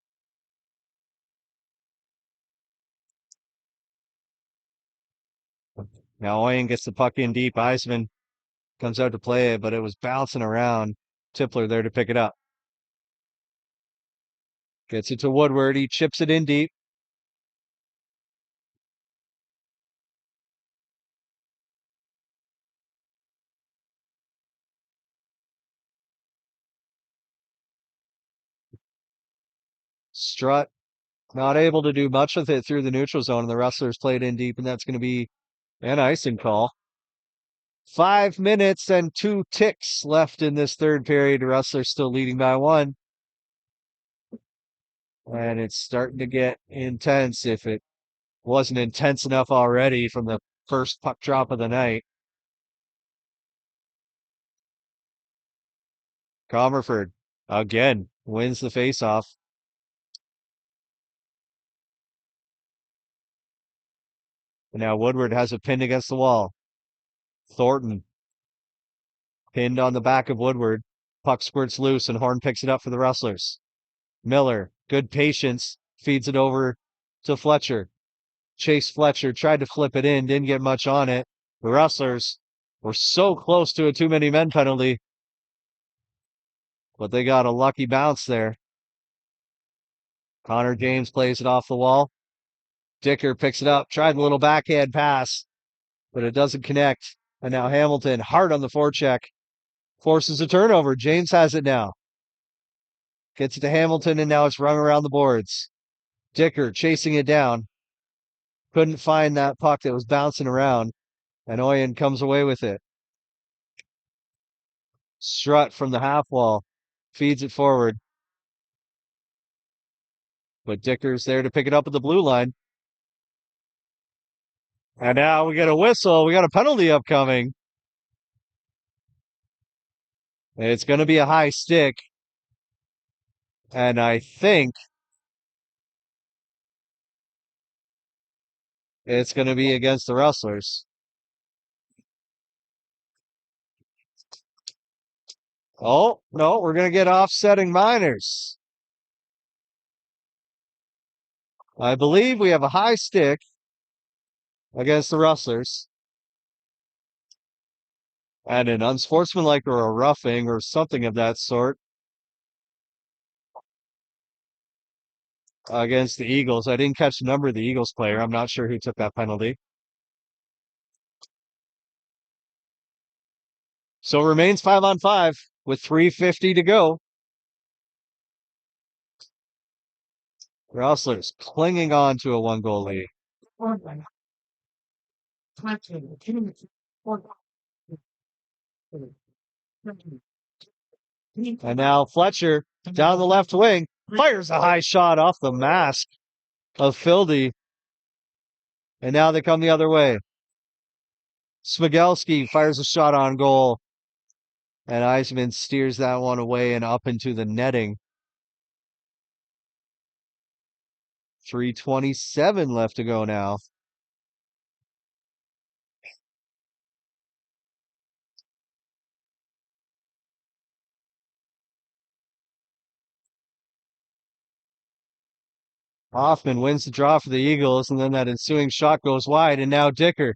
[SPEAKER 1] Now Oyen gets the puck in deep. Eisman comes out to play it, but it was bouncing around. Tipler there to pick it up. Gets it to Woodward. He chips it in deep. Strutt not able to do much with it through the neutral zone, and the Rustlers played in deep, and that's going to be an icing call. 5 minutes and 2 ticks left in this third period. The Rustlers still leading by 1. And it's starting to get intense if it wasn't intense enough already from the first puck drop of the night. Comerford again wins the faceoff. And now Woodward has it pinned against the wall. Thornton pinned on the back of Woodward. Puck squirts loose and Horn picks it up for the Rustlers. Miller, good patience, feeds it over to Fletcher. Chase Fletcher tried to flip it in, didn't get much on it. The Rustlers were so close to a too many men penalty, but they got a lucky bounce there. Connor James plays it off the wall. Dicker picks it up, tried a little backhand pass, but it doesn't connect. And now Hamilton, hard on the forecheck, forces a turnover. James has it now. Gets it to Hamilton, and now it's rung around the boards. Dicker chasing it down. Couldn't find that puck that was bouncing around, and Oyen comes away with it. Strut from the half wall, feeds it forward. But Dicker's there to pick it up at the blue line. And now we get a whistle. We got a penalty upcoming. It's going to be a high stick. And I think it's going to be against the Rustlers. Oh, no, we're going to get offsetting minors. I believe we have a high stick against the Rustlers. And an unsportsmanlike or a roughing or something of that sort against the Eagles. I didn't catch the number of the Eagles player. I'm not sure who took that penalty. So it remains 5-on-5 with 3:50 to go. Rustlers clinging on to a 1-goal lead. And now Fletcher down the left wing fires a high shot off the mask of Fildy. And now they come the other way. Smigelski fires a shot on goal. And Eisman steers that one away and up into the netting. 3:27 left to go now. Hoffman wins the draw for the Eagles, and then that ensuing shot goes wide, and now Dicker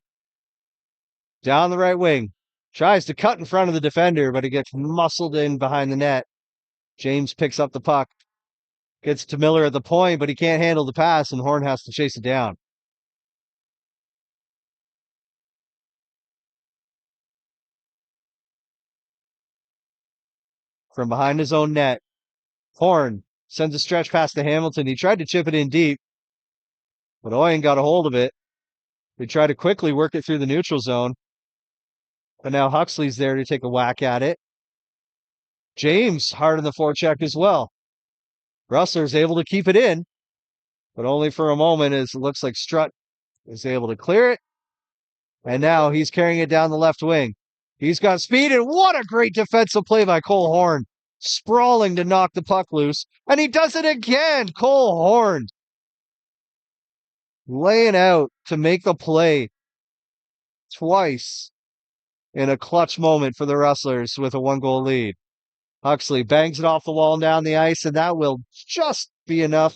[SPEAKER 1] down the right wing. Tries to cut in front of the defender, but he gets muscled in behind the net. James picks up the puck. Gets to Miller at the point, but he can't handle the pass, and Horn has to chase it down. From behind his own net, Horn sends a stretch pass to Hamilton. He tried to chip it in deep, but Oyen got a hold of it. They try to quickly work it through the neutral zone. But now Huxley's there to take a whack at it. James hard on the forecheck as well. Russler's able to keep it in, but only for a moment as it looks like Strutt is able to clear it. And now he's carrying it down the left wing. He's got speed, and what a great defensive play by Cole Horn. Sprawling to knock the puck loose, and he does it again. Cole Horn laying out to make the play twice in a clutch moment for the Rustlers with a 1-goal lead. Huxley bangs it off the wall and down the ice, and that will just be enough.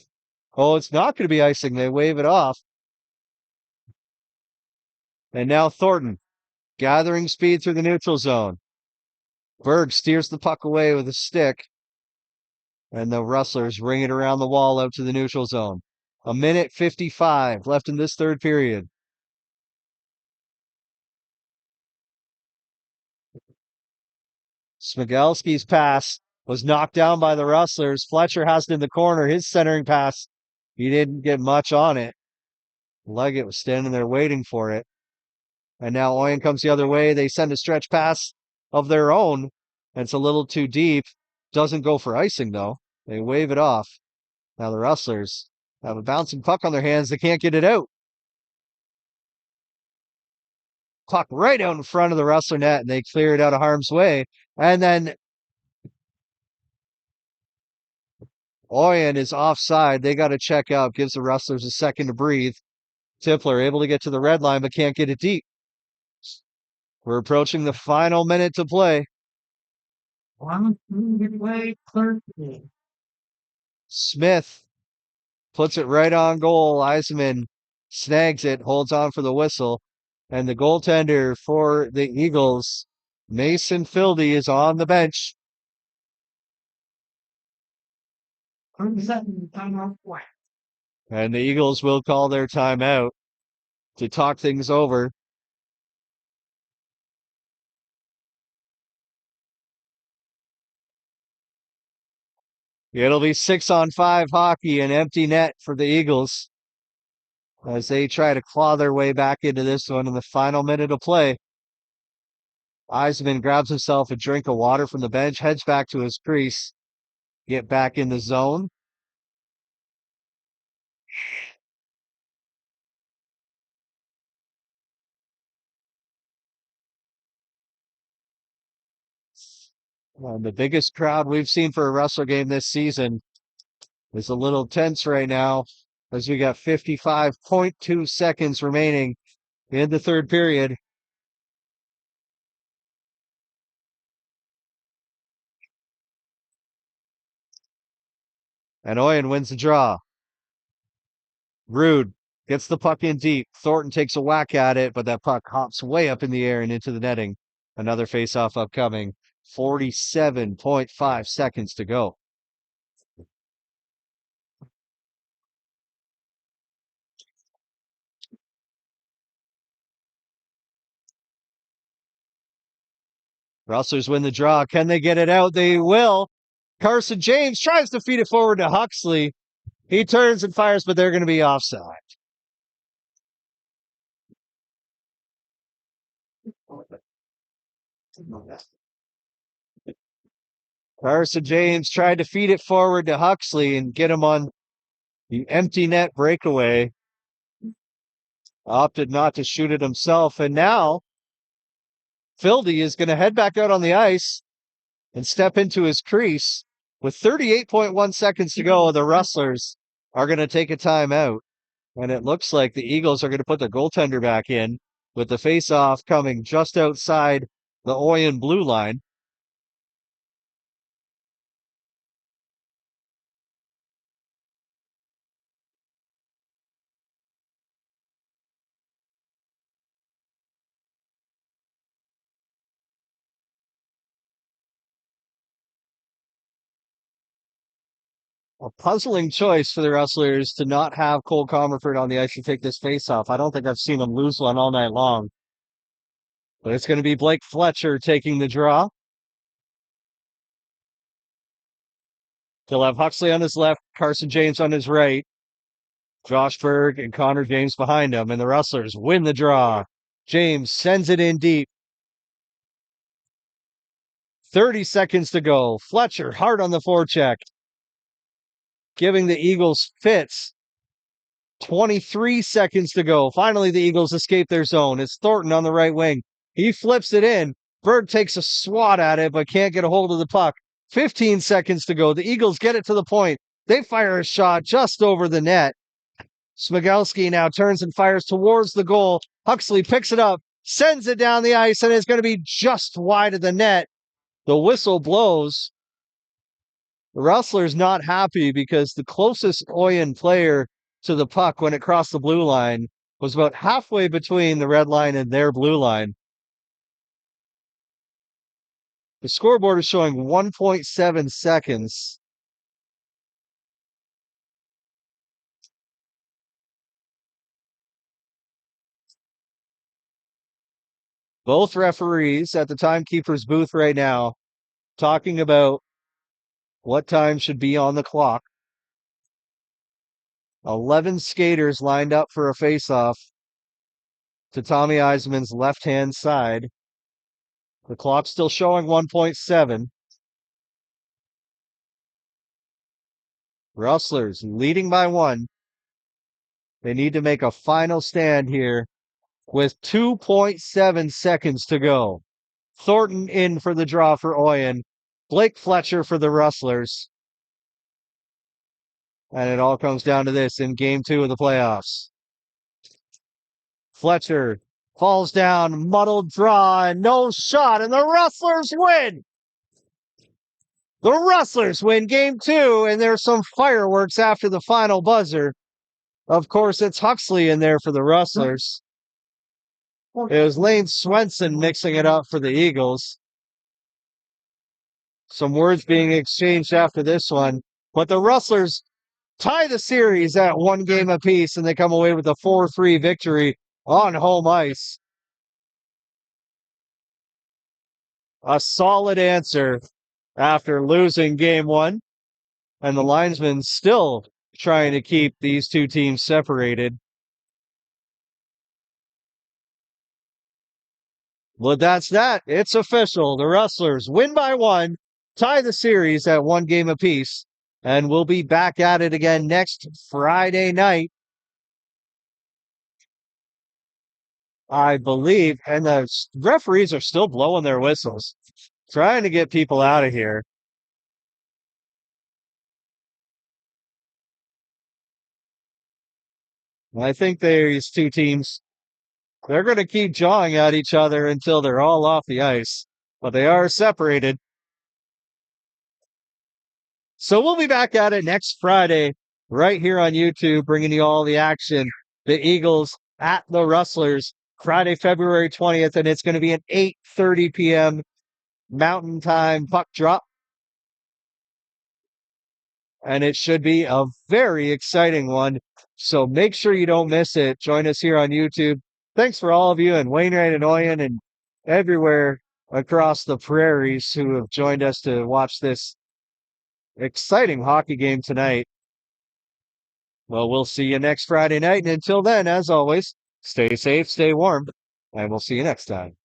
[SPEAKER 1] Oh, it's not going to be icing. They wave it off. And now Thornton gathering speed through the neutral zone. Berg steers the puck away with a stick, and the Rustlers ring it around the wall out to the neutral zone. 1:55 left in this third period. Smigelski's pass was knocked down by the Rustlers. Fletcher has it in the corner. His centering pass, he didn't get much on it. Leggett was standing there waiting for it. And now Oyen comes the other way. They send a stretch pass of their own. And it's a little too deep. Doesn't go for icing, though. They wave it off. Now the Rustlers have a bouncing puck on their hands. They can't get it out. Puck right out in front of the Rustler net, and they clear it out of harm's way. And then Oyen is offside. They got to check out. Gives the Rustlers a second to breathe. Tippler able to get to the red line, but can't get it deep. We're approaching the final minute to play. Smith puts it right on goal. Eisenman snags it, holds on for the whistle. And the goaltender for the Eagles, Mason Fildy, is on the bench. And the Eagles will call their timeout to talk things over. It'll be 6-on-5 hockey, an empty net for the Eagles as they try to claw their way back into this one in the final minute of play. Eisenman grabs himself a drink of water from the bench, heads back to his crease, get back in the zone. The biggest crowd we've seen for a Rustler game this season is a little tense right now as we got 55.2 seconds remaining in the third period. And Oyen wins the draw. Rude gets the puck in deep. Thornton takes a whack at it, but that puck hops way up in the air and into the netting. Another faceoff upcoming. 47.5 seconds to go. Rustlers win the draw. Can they get it out? They will. Carson James tries to feed it forward to Huxley. He turns and fires, but they're going to be offside. Carson James tried to feed it forward to Huxley and get him on the empty net breakaway. Opted not to shoot it himself. And now Fildy is going to head back out on the ice and step into his crease. With 38.1 seconds to go, the Rustlers are going to take a timeout. And it looks like the Eagles are going to put the goaltender back in with the face-off coming just outside the Oyen blue line. A puzzling choice for the Rustlers to not have Cole Comerford on the ice to take this face-off. I don't think I've seen him lose one all night long. But it's going to be Blake Fletcher taking the draw. He'll have Huxley on his left, Carson James on his right, Josh Berg and Connor James behind him, and the Rustlers win the draw. James sends it in deep. 30 seconds to go. Fletcher hard on the forecheck, giving the Eagles fits. 23 seconds to go. Finally, the Eagles escape their zone. It's Thornton on the right wing. He flips it in. Berg takes a swat at it, but can't get a hold of the puck. 15 seconds to go. The Eagles get it to the point. They fire a shot just over the net. Smigelski now turns and fires towards the goal. Huxley picks it up, sends it down the ice, and it's going to be just wide of the net. The whistle blows. The Rustlers not happy because the closest Oyen player to the puck when it crossed the blue line was about halfway between the red line and their blue line. The scoreboard is showing 1.7 seconds. Both referees at the timekeeper's booth right now talking about what time should be on the clock. 11 skaters lined up for a faceoff to Tommy Eisenman's left-hand side. The clock's still showing 1.7. Rustlers leading by 1. They need to make a final stand here with 2.7 seconds to go. Thornton in for the draw for Oyen. Blake Fletcher for the Rustlers. And it all comes down to this in game 2 of the playoffs. Fletcher falls down, muddled draw, and no shot, and the Rustlers win! The Rustlers win game 2, and there's some fireworks after the final buzzer. Of course, it's Huxley in there for the Rustlers. It was Lane Swenson mixing it up for the Eagles. Some words being exchanged after this one, but the Rustlers tie the series at 1 game apiece, and they come away with a 4-3 victory on home ice. A solid answer after losing game 1, and the linesmen still trying to keep these two teams separated. Well, that's that. It's official. The Rustlers win by 1, tie the series at 1 game apiece, and we'll be back at it again next Friday night, I believe. And the referees are still blowing their whistles, trying to get people out of here. I think these two teams, they're going to keep jawing at each other until they're all off the ice, but they are separated. So we'll be back at it next Friday right here on YouTube, bringing you all the action. The Eagles at the Rustlers, Friday, February 20th, and it's going to be an 8:30 p.m. Mountain Time puck drop. And it should be a very exciting one. So make sure you don't miss it. Join us here on YouTube. Thanks for all of you and Wainwright and Oyen and everywhere across the prairies who have joined us to watch this exciting hockey game tonight. Well, we'll see you next Friday night. And until then, as always, stay safe, stay warm, and we'll see you next time.